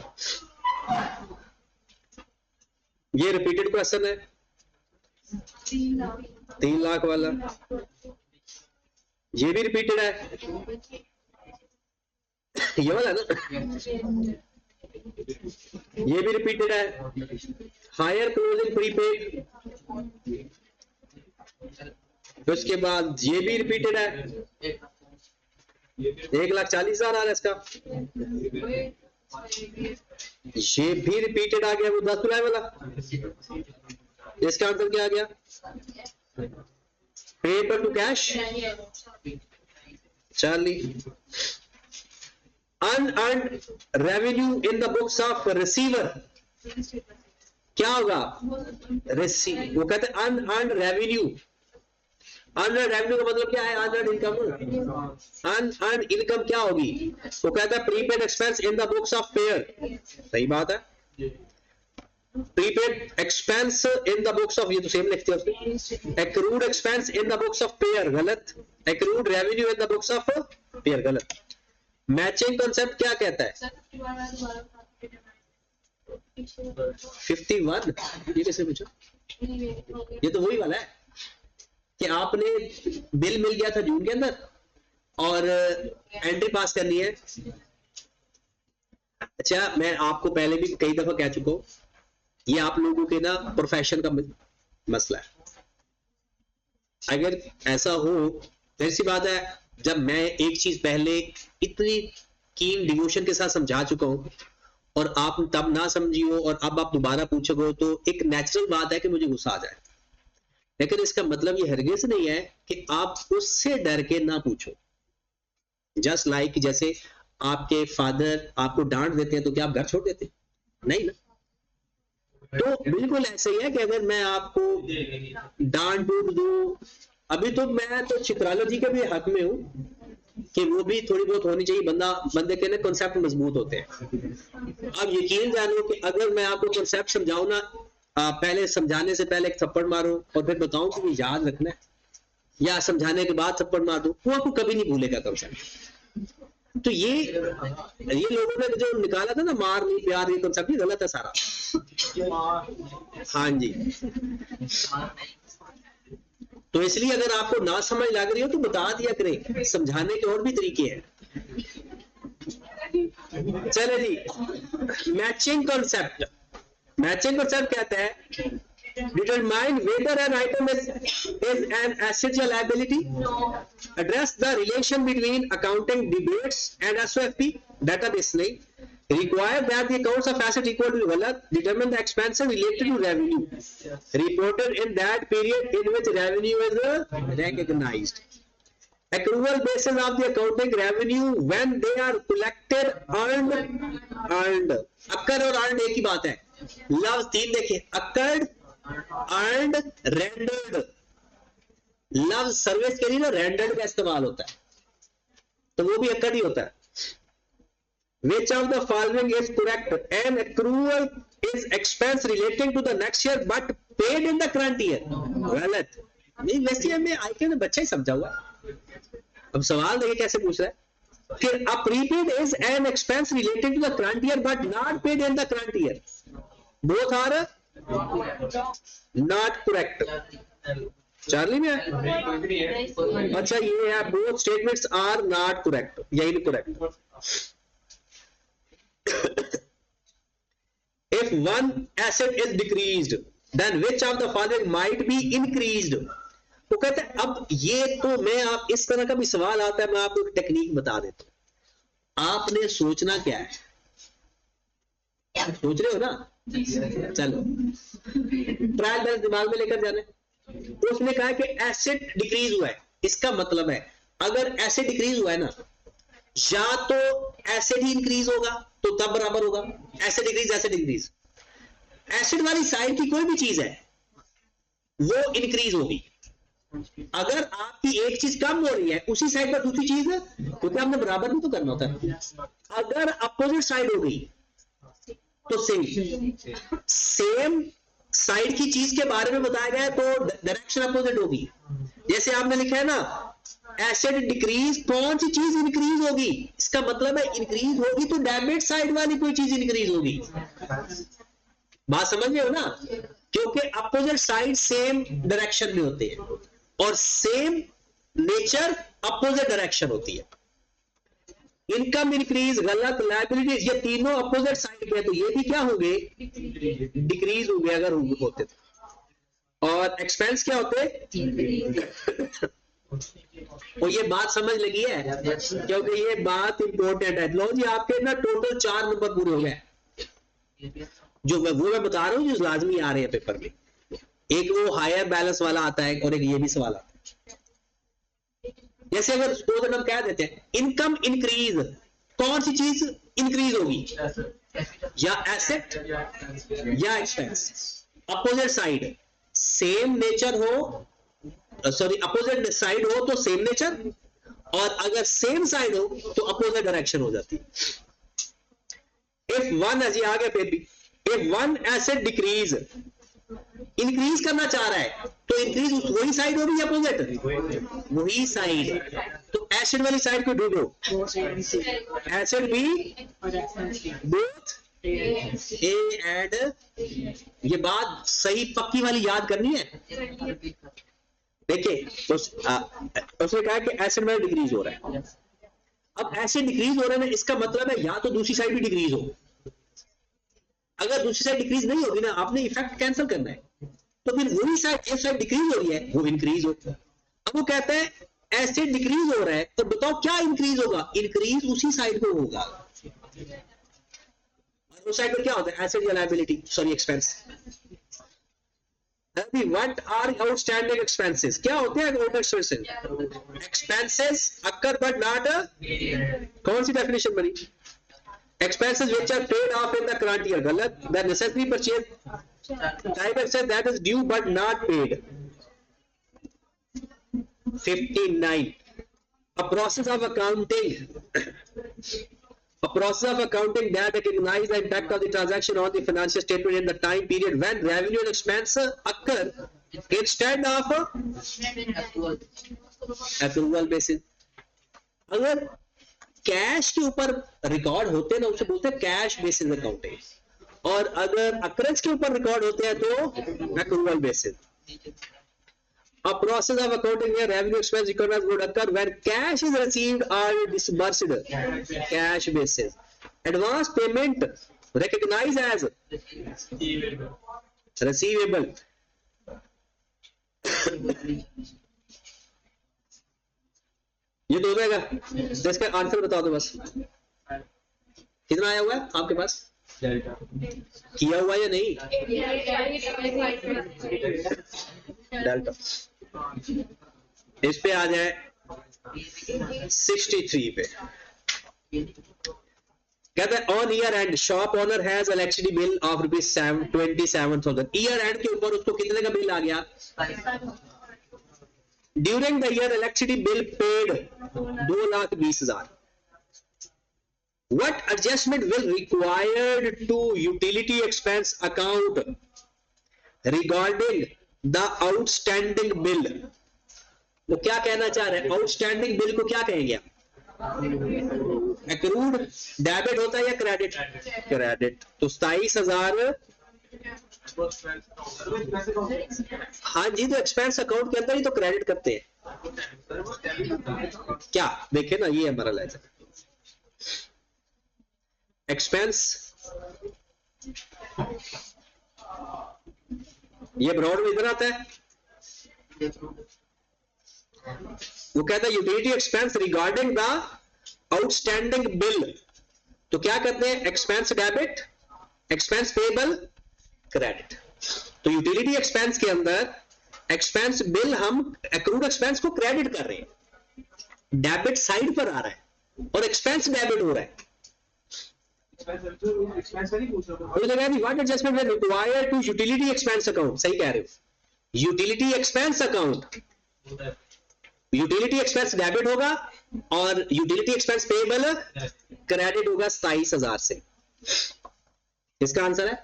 ये रिपीटेड क्वेश्चन है, 3 लाख वाला, ये भी रिपीटेड है, ये वाला ना, ये भी रिपीटेड है। हायर क्लोजिंग प्रीपेड, उसके बाद ये भी रिपीटेड है, 1,40,000 आ रहा है इसका, ये भी रिपीटेड आ गया, वो 10 जुलाई वाला। इसका आंसर क्या आ गया? Paper two cash 40। Unearned revenue in the books of receiver क्या होगा? रिसीव, वो कहते हैं अनअर्न्ड रेवेन्यू। अनअर्न्ड रेवेन्यू का मतलब क्या है? Unearned income. अनअर्न्ड इनकम क्या होगी? वो कहता है prepaid expense in the books of payer. सही बात है, prepaid expense in the books of, ये तो सेम लिखते हैं उसमें। Accrued expense in the books of payer गलत, accrued revenue in the books of payer गलत। मैचिंग कॉन्सेप्ट क्या कहता है? 51, ये कैसे पूछा? ये तो वही वाला है कि आपने बिल मिल गया था जून के अंदर और एंट्री पास करनी है। अच्छा, मैं आपको पहले भी कई दफा कह चुका हूं, ये आप लोगों के ना प्रोफेशन का मसला है। अगर ऐसा हो, ऐसी बात है, जब मैं एक चीज पहले इतनी कीन डिवोशन के साथ समझा चुका हूं और आप तब ना समझी हो और अब आप दोबारा पूछोगे हो, तो एक नेचुरल बात है कि मुझे गुस्सा आ जाए। लेकिन इसका मतलब ये हरगिज नहीं है कि आप उससे डर के ना पूछो। जस्ट लाइक जैसे आपके फादर आपको डांट देते हैं तो क्या आप घर छोड़ देते? नहीं ना। तो बिल्कुल ऐसे ही है कि अगर मैं आपको डांट डूट दूं, अभी तो मैं तो चित्रालॉजी के भी हक में हूं कि वो भी थोड़ी बहुत होनी चाहिए, बंदे के ना कॉन्सेप्ट मजबूत होते हैं। अब यकीन जानो कि अगर मैं आपको कॉन्सेप्ट समझाऊं ना, पहले समझाने से पहले एक थप्पड़ मारो और फिर बताऊं कि याद रखना है, या समझाने के बाद थप्पड़ मार दो, वो आपको कभी नहीं भूलेगा कॉन्सेप्ट। तो ये लोगों ने जो निकाला था ना, मार नहीं प्यार, ये कॉन्सेप्ट गलत है सारा। हाँ जी, तो इसलिए अगर आपको ना समझ लग रही हो तो बता दिया करें, समझाने के और भी तरीके हैं। चले जी, मैचिंग कॉन्सेप्ट। मैचिंग कॉन्सेप्ट कहता है determine whether an item is an asset or liability, address the relation between accounting debates and SOFP database नहीं, require that the accounts of asset equal to गलत, determine the expenses related to revenue reported in that period in which revenue is recognized, accrual basis of the accounting revenue when they are collected, earned। Occur और earned एक ही बात है। लफ्ज 3 देखिए, अक्कर्ड, earned, rendered। लफ्ज service के लिए ना rendered का इस्तेमाल होता है, तो वो भी अक्कर्ड ही होता है। Which of the following is correct? An accrual is expense relating to the next year but paid in the current year। गलत नहीं, वैसे हमें आईके में बच्चा ही समझा हुआ। अब सवाल देखिए कैसे पूछ रहा है कि a prepaid is an expense relating to the current year but not paid in the current year, both are not correct. Charlie में है? अच्छा ये है, both statements are not correct या incorrect. If one asset is decreased then which of the following might be increased. तो कहते हैं अब ये तो मैं आप इस तरह का भी सवाल आता है, मैं आपको एक टेक्निक बता देता हूं। आपने सोचना क्या है, सोच रहे हो ना? चलो ट्रायल बैलेंस दिमाग में लेकर जाने। तो उसने कहा कि एसेट डिक्रीज हुआ है, इसका मतलब है अगर एसेट डिक्रीज हुआ है ना, या तो एसेट ही इंक्रीज होगा तो तब बराबर होगा, asset decrease asset increase. Asset वाली साइड की कोई भी चीज है वो इंक्रीज होगी। अगर आपकी एक चीज कम हो रही है उसी साइड पर दूसरी चीज, क्योंकि आपने बराबर भी तो करना होता है। अगर अपोजिट साइड हो गई तो सेम साइड की चीज के बारे में बताया गया है तो डायरेक्शन अपोजिट होगी। जैसे आपने लिखा है ना एसेट डिक्रीज, कौन सी चीज इंक्रीज होगी? इसका मतलब है इंक्रीज होगी तो डेबिट साइड वाली कोई चीज इंक्रीज होगी। बात समझ रहे हो ना? क्योंकि अपोजिट साइड सेम डायरेक्शन में होते हैं और सेम नेचर अपोजिट डायरेक्शन होती है। इनकम इंक्रीज गलत, लायबिलिटीज ये तीनों अपोजिट साइड पे, तो ये भी क्या होंगे? डिक्रीज हो गए अगर होते तो। और एक्सपेंस क्या होते? और ये बात समझ लगी है क्योंकि ये बात इंपॉर्टेंट है। लो जी आपके ना टोटल 4 नंबर पूरे हो गए, जो वो मैं बता रहा हूँ जो लाजमी आ रहे हैं पेपर में। एक वो हायर बैलेंस वाला आता है और एक ये भी सवाल आता है। जैसे अगर सपोज हम कह देते हैं इनकम इंक्रीज, कौन सी चीज इंक्रीज होगी? या एसेट या expense. Opposite side same nature हो, सॉरी अपोजिट साइड हो तो सेम नेचर, और अगर सेम साइड हो तो अपोजिट डायरेक्शन हो जाती है। इफ वन, अजी आ गया फिर भी, if one asset decrease, increase करना चाह रहा है तो इंक्रीज वही साइड होगी अपोजिट, वही साइड। तो एसिड वाली साइड को ढूंढो, asset be both a and, ये बात सही पक्की वाली याद करनी है। देखिए उसने कहा कि एसिड में डिक्रीज हो रहा है। अब एसिड डिक्रीज हो रहा है इसका मतलब है या तो दूसरी साइड भी डिक्रीज हो। अगर दूसरी साइड डिक्रीज नहीं होगी ना, आपने इफेक्ट कैंसिल करना है, तो फिर वही साइड, एक साइड डिक्रीज हो रही है वो इंक्रीज हो। अब वो कहता है एसिड डिक्रीज हो रहा है तो बताओ क्या इंक्रीज होगा? इंक्रीज उसी साइड पे होगा। और उस साइड पे क्या होता है? एसिड या liability, sorry expense. What are outstanding expenses? क्या होते हैं expenses? Expenses occur but not, कौन सी डेफिनेशन बनी? Expenses which are paid off in the current year. गलत। The necessary purchase type expense that is due but not paid. 59. A process of accounting. A process of accounting that recognizes the impact of the transaction on the financial statement in the time period when revenue and expense occur instead of accrual basis. अगर cash के ऊपर record होते हैं ना उसे बोलते हैं cash basis accounting, और अगर अकरेंस के ऊपर रिकॉर्ड होते हैं तो accrual basis. A process of accounting where revenue expense recognized would occur when cash is received or disbursed, cash basis. Advance payment recognized as receivable. ये तो हो जाएगा। तो इसका आंसर बता दो बस, कितना आया हुआ है आपके पास? किया हुआ या नहीं? डेल्टा। इस पे आ जाए 63 पे। कहता है on year and shop owner has electricity bill of ₹27,000। Year and के ऊपर उसको कितने का बिल आ गया? During the year electricity bill paid 2,20,000. What adjustment will required to utility expense account regarding the outstanding bill? वो क्या कहना चाह रहे हैं? आउटस्टैंडिंग बिल को क्या कहेंगे? एक्रूड डेबिट होता है या क्रेडिट? क्रेडिट। तो 27,000 हाँ जी, तो एक्सपेंस अकाउंट के अंदर ही तो क्रेडिट करते हैं क्या, देखे ना, ये हमारा लेजर एक्सपेंस, ये ब्रॉड में इधर आता है, वो कहता है utility expense regarding the outstanding bill, तो क्या करते हैं, expense debit, expense payable, credit. तो यूटिलिटी एक्सपेंस के अंदर एक्सपेंस बिल हम एक्रूड एक्सपेंस को क्रेडिट कर रहे हैं, डेबिट साइड पर आ रहा है और एक्सपेंस डेबिट हो रहा है। What adjustment required to utility expense account, सही कह रहे हो, utility expense account, utility expense debit होगा और यूटिलिटी एक्सपेंस पेबल क्रेडिट होगा 27,000 से। इसका आंसर है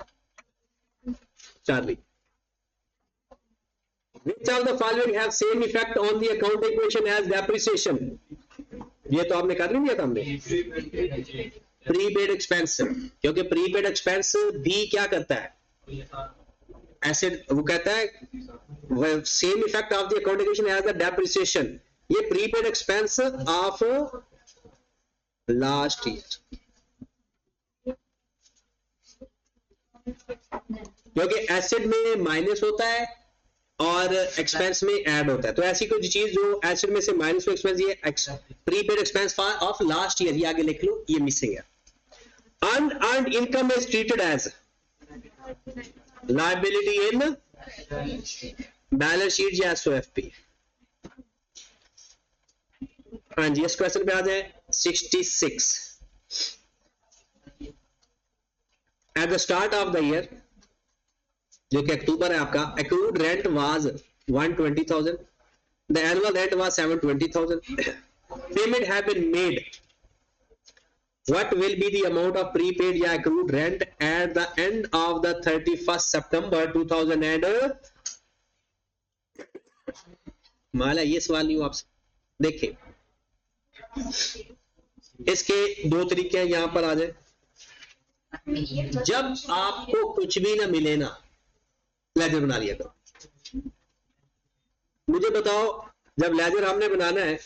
Charlie. Which of the following have same effect on the account equation as depreciation? ये तो आपने कर लिया था हमने, प्रीपेड एक्सपेंस, क्योंकि प्रीपेड एक्सपेंस भी क्या करता है, एसेट, वो कहता है same effect of the account equation as the depreciation, ये prepaid expense of last year, क्योंकि एसेट में माइनस होता है और एक्सपेंस में ऐड होता है, तो ऐसी कोई चीज जो एसेट में से माइनस में एक्सपेंस, ये prepaid expense of last year, ये आगे लिख लो, ये मिसिंग है। Unearned income is treated as liability in balance sheet या SOFP। हाँ जी, इस क्वेश्चन पे आ जाए 66। Eight the start of the year, जो कि अक्टूबर है आपका, accrued rent was 120,000, the annual rent was 720,000, payment have been made, what will be the amount of prepaid या accrued rent at the end of the 31st September 2000 and माला, ये सवाल नहीं हो आपसे, देखिए इसके दो तरीके हैं, यहां पर आ जाए। जब आपको कुछ भी ना मिले ना, लेजर बना लिया करो। मुझे बताओ, जब लेजर हमने बनाना है,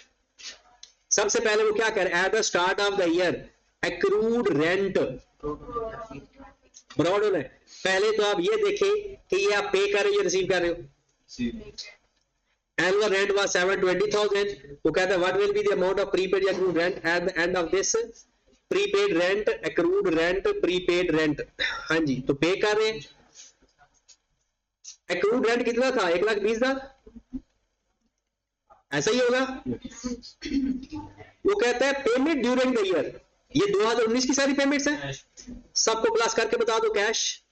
सबसे पहले वो क्या करे, at the start of the year accrued rent, brought होना है, पहले तो आप ये देखें कि ये आप पे कर रहे हो या रिसीव कर रहे हो। एनुअल रेंट वाज 720,000, वो कहता है what will be the amount of prepaid या accrued rent at the end of this, prepaid rent, accrued rent, prepaid rent. हाँ जी, तो पे कर रहे हैं। एक्रूड रेंट कितना था, 1,20,000, ऐसा ही होगा। वो कहता है पेमेंट ड्यूरिंग द ईयर, ये 2019 की सारी पेमेंट्स हैं, सबको प्लस करके बता दो कैश।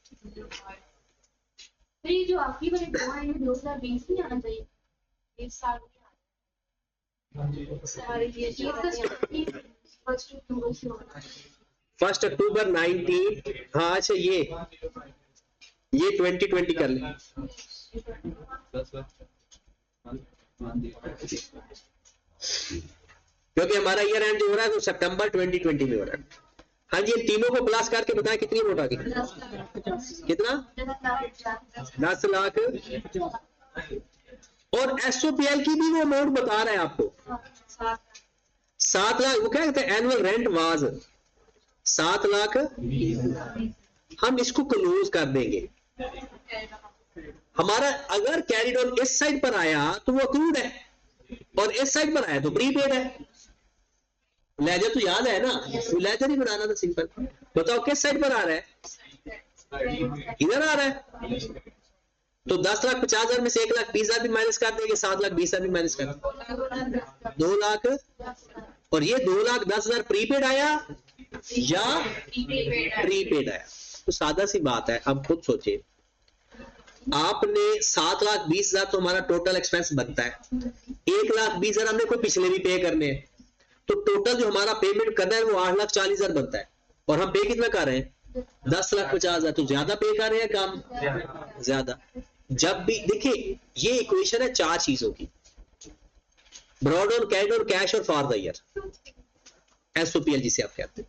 तो ये जो आपकी वाली दो है, ये 2020 नहीं आना चाहिए, इस साल फर्स्ट अक्टूबर 19, हाँ अच्छा, ये 2020 कर ले, क्योंकि हमारा ईयर एंड जो हो रहा है वो सितंबर 2020 में हो रहा है। हाँ जी, इन तीनों को प्लस करके बताएं कितनी वोट आ गई, कितना, 10 लाख, और SOPL की भी वो अमाउंट बता रहा है आपको, 7 लाख। वो क्या कहते हैं, एनुअल रेंट वाज 7 लाख। हम इसको क्लोज कर देंगे, हमारा अगर कैरिड ऑन इस साइड पर आया तो वो अक्रूड है, और इस साइड पर आया तो प्रीपेड है। लेजर तो याद है ना, तो लेजर ही बनाना था सिंपल। बताओ किस साइड पर आ रहा है, इधर आ रहा है, तो 10,50,000 में से 1,20,000 भी माइनस कर देंगे, 7,20,000 भी माइनस कर देंगे, 2 लाख, और ये 2,10,000 प्रीपेड आया या प्रीपेड आया। तो सादा सी बात है, अब खुद सोचिए, आपने 7,20,000 तो हमारा टोटल एक्सपेंस बनता है, 1,20,000 हमने कोई पिछले भी पे करने हैं, तो टोटल जो हमारा पेमेंट करना है वो 8,40,000 बनता है, और हम पे कितना कर रहे हैं, 10,50,000। तो ज्यादा पे कर रहे हैं, कम, ज्यादा। जब भी देखिए, ये इक्वेशन है 4 चीजों की, brought on, carried on, cash और फॉर द ईयर, SOPL जिसे आप कहते हैं।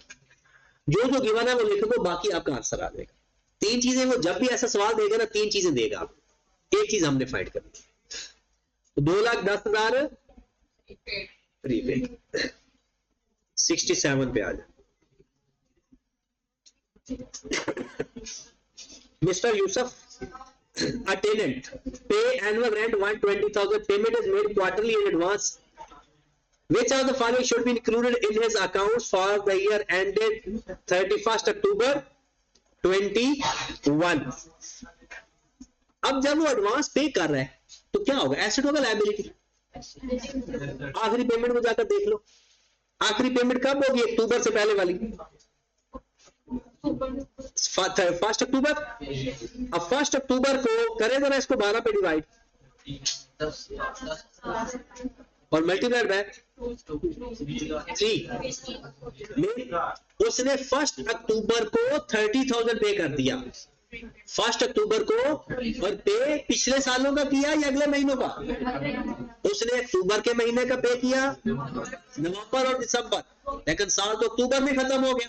जो गिवन है वो लिख दो, बाकी आपका आंसर आ जाएगा। तीन चीजें, वो जब भी ऐसा सवाल देगा ना, तीन चीजें देगा, एक चीज हमने फाइंड करनी। तो 2,10,000 प्रीपेड, 67 पे आ जाए। Mr. Yusuf, a tenant, pay annual rent 120,000. Payment is made quarterly in advance. Which of the following should be included in his accounts for the year ended 31st October 21? अब जब वो advance पे कर रहा है तो क्या होगा, एसेट होगा लायबिलिटी? आखिरी पेमेंट को जाकर देख लो, आखिरी पेमेंट कब होगी? अक्टूबर से पहले वाली, 1 अक्टूबर। अब 1 अक्टूबर को करे जरा इसको 12 पे डिवाइड और मल्टीप्लाइड बाय 3। उसने 1 अक्टूबर को 30,000 पे कर दिया, 1 अक्टूबर को, और पे पिछले सालों का किया या अगले महीनों का? उसने अक्टूबर के महीने का पे किया, नवंबर और दिसंबर, लेकिन साल तो अक्टूबर में खत्म हो गया।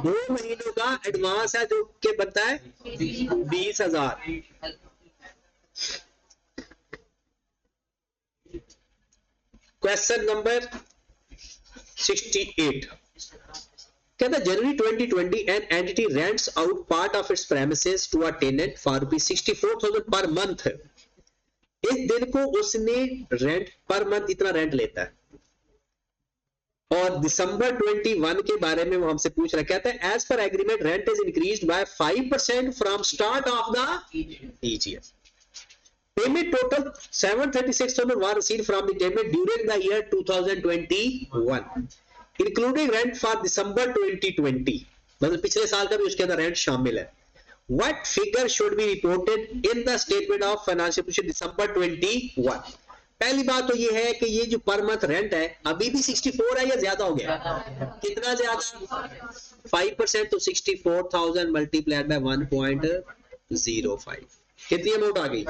2 महीनों का एडवांस है जो के बनता है 20,000। क्वेश्चन नंबर 68 कहता है January 2020 an entity rents out part of its premises to a tenant for ₹64,000 per month. इस दिन को उसने रेंट पर मंथ इतना रेंट लेता है, और दिसंबर 21 के बारे में वो हमसे पूछ रहा है, कहता है as per agreement rent is increased by 5% from start of the each year. Payment total 736,000 was received from the tenant during the year 2021, including rent for December 2020. मतलब पिछले साल का भी उसके अंदर रेंट शामिल है। What figure should be reported in the statement of financial position December 21? पहली बात तो ये है कि ये जो पर मंथ रेंट है अभी भी 64 है या ज्यादा हो गया? कितना ज्यादा? 5%, तो 64,000 मल्टीप्लाइड बाय 1.05, कितनी अमाउंट आ गई?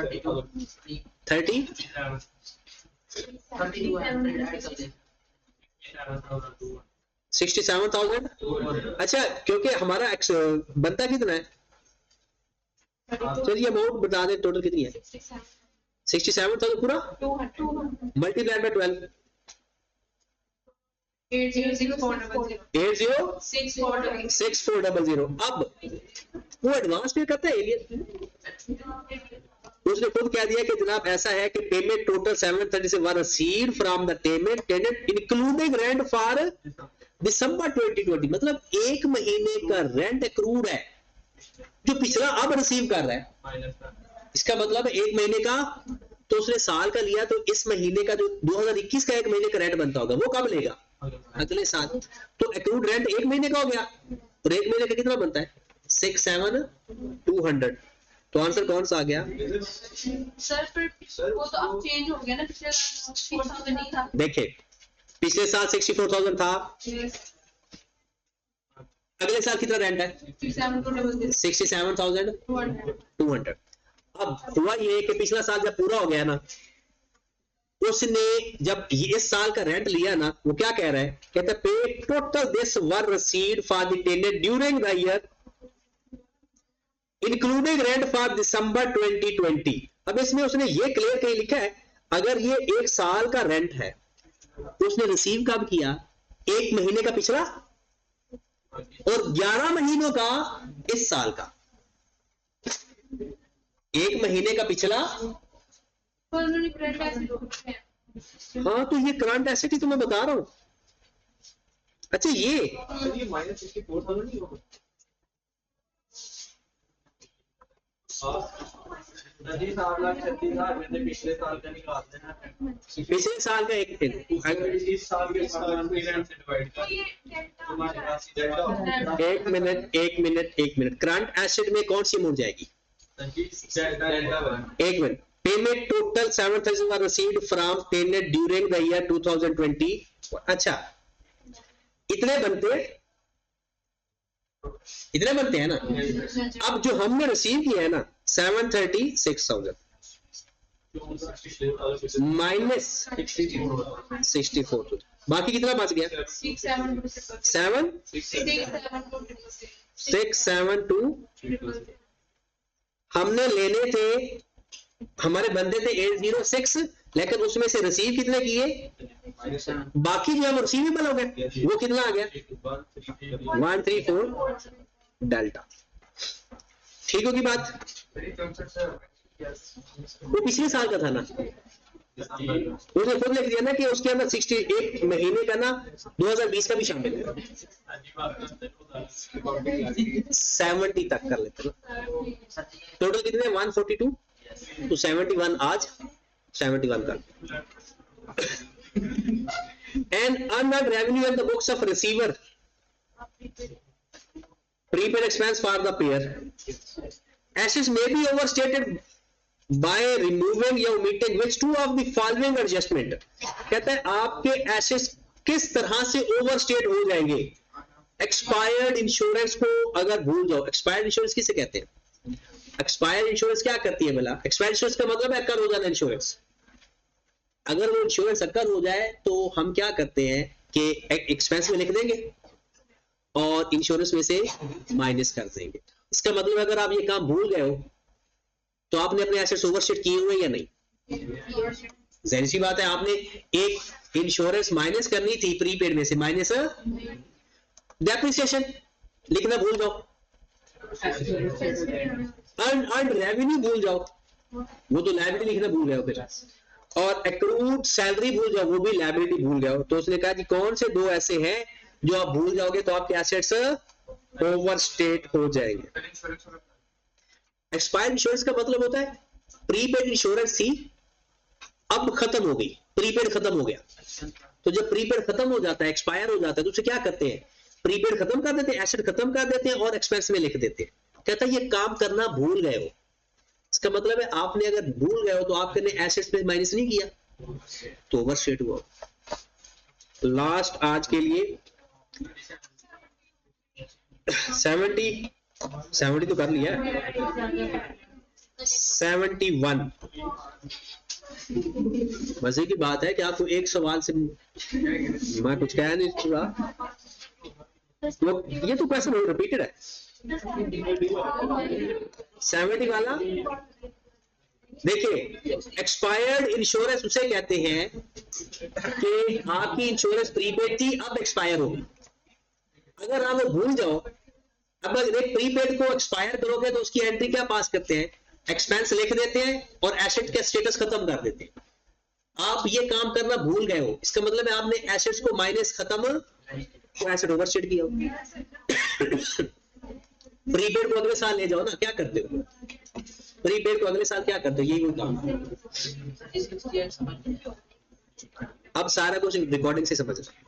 30? $67,000। अच्छा, क्योंकि हमारा बनता कितना है, चलिए अमाउंट बता दें, टोटल कितनी है? 67,000 पूरा मल्टीप्लाइड बाय 12, 806400। अब वो एडवांस पे करता है एलियन, उसने खुद कह दिया कि जनाब ऐसा है कि पेमेंट टोटल 730 से were received from the tenant including rent for December 2020, मतलब एक महीने का रेंट एक्रूड है जो पिछला अब रिसीव कर रहा है। इसका मतलब एक महीने का, तो उसने साल का लिया, तो इस महीने का जो 2021 का एक महीने का रेंट बनता होगा वो कब लेगा? अगले साल। तो एक्रूड रेंट एक महीने का हो गया, और एक महीने का कितना बनता है? 6,7,200। तो आंसर कौन सा आ गया? सर फिर वो तो अब चेंज हो गया ना, पिछले साल 60,000 नहीं था। देखिए पिछले साल 64,000 था, अगले साल कितना रेंट है? 67,200। अब हुआ ये कि पिछला साल जब पूरा हो गया ना, उसने जब इस साल का रेंट लिया ना, वो क्या कह रहा है, कहता है pay total this were received for the tenant during the year including rent for December 2020। अब इसमें उसने ये क्लियर कहीं लिखा है, अगर ये एक साल का रेंट है तो उसने रिसीव कब किया? एक महीने का पिछला और 11 महीनों का इस साल का, एक महीने का पिछला। हाँ, तो ये करंट एसेट ही तो मैं बता रहा हूं। अच्छा, ये -64,000 नहीं होगा? पिछले साल का निकालते हैं, पिछले साल का एक इस साल के एक मिनट करंट एसेट में कौन सी अमाउंट जाएगी? एक minute. Payment total 7,000 were received from tenant during the year 2020। अच्छा, इतने बनते हैं ना। अब जो हमने रिसीव किया है ना 736,000 माइनस 64, बाकी कितना बच गया? 7 672 हमने लेने थे, हमारे बंदे थे 806, लेकिन उसमें से रिसीव कितने किए, बाकी जो है वो रिसीवेबल हो गए, वो कितना आ गया 134 डेल्टा। ठीक होगी बात? वो पिछले साल का था ना, उसने खुद लिख दिया ना कि उसके अंदर 61 महीने का ना 2020 का भी शामिल है। 70 तक कर लेते ना, टोटल कितने 142 तो 71 आज 71 कर। And unearned revenue in the books of receiver, prepaid expense for the payer. Assets may be overstated by removing या omitting which two of the following adjustment। कहता है आपके assets किस तरह से overstate हो जाएंगे। expired insurance को अगर भूल जाओ, expired insurance किसे कहते हैं? expired insurance क्या करती है भला? expired insurance का मतलब है अक्कर हो जाना इंश्योरेंस। अगर वो इंश्योरेंस अक्कर हो जाए तो हम क्या करते हैं कि एक्सपेंस में लिख देंगे और इंश्योरेंस में से माइनस कर देंगे। इसका मतलब अगर आप ये काम भूल गए हो तो आपने अपने एसेट्स ओवरस्टेट किए हुए या नहीं? जाहिर सी बात है, आपने एक इंश्योरेंस माइनस करनी थी प्रीपेड में से, माइनस डेप्रिसिएशन लिखना भूल जाओ, अर्न रेवेन्यू भूल जाओ, वो तो लायबिलिटी लिखना भूल गए फिर, और एक्रूड सैलरी भूल जाओ, वो भी लायबिलिटी भूल जाओ। तो उसने कहा कि कौन से दो ऐसे हैं जो आप भूल जाओगे तो आपके एसेट्स ओवरस्टेट हो जाएंगे। एक्सपायर्ड इंश्योरेंस का मतलब होता है प्रीपेड इंश्योरेंस थी, अब खत्म हो गई, प्रीपेड खत्म हो गया। तो जब प्रीपेड खत्म हो जाता है, एक्सपायर हो जाता है, तो उसे क्या करते हैं, प्रीपेड खत्म कर देते हैं, एसेट खत्म कर देते हैं और एक्सपेंस में लिख देते हैं। कहता है ये काम करना भूल गए हो। इसका मतलब है आपने अगर भूल गए हो तो आपने एसेट्स में माइनस नहीं किया तो ओवरस्टेट हुआ। लास्ट आज के लिए 70 तो कर लिया, 71। मजे की बात है कि आपको एक सवाल से मैं कुछ कह नहीं पूरा, ये तो क्वेश्चन रिपीटेड है। 70 वाला देखिए, एक्सपायर्ड इंश्योरेंस उसे कहते हैं कि आपकी इंश्योरेंस प्रीपेड थी, अब एक्सपायर होगी। अगर आप वो भूल जाओ, अब अगर एक प्रीपेड को एक्सपायर करोगे तो उसकी एंट्री क्या पास करते हैं, एक्सपेंस लिख देते हैं और एसेट का स्टेटस खत्म कर देते हैं। आप ये काम करना भूल गए हो, इसका मतलब है आपने एसेट्स को माइनस खत्म, तो एसेट ओवरस्टेट किया हो। प्रीपेड को अगले साल ले जाओ ना, क्या करते हो प्रीपेड को अगले साल, क्या करते हो, यही वो काम। अब सारा कुछ रिकॉर्डिंग से समझ रहे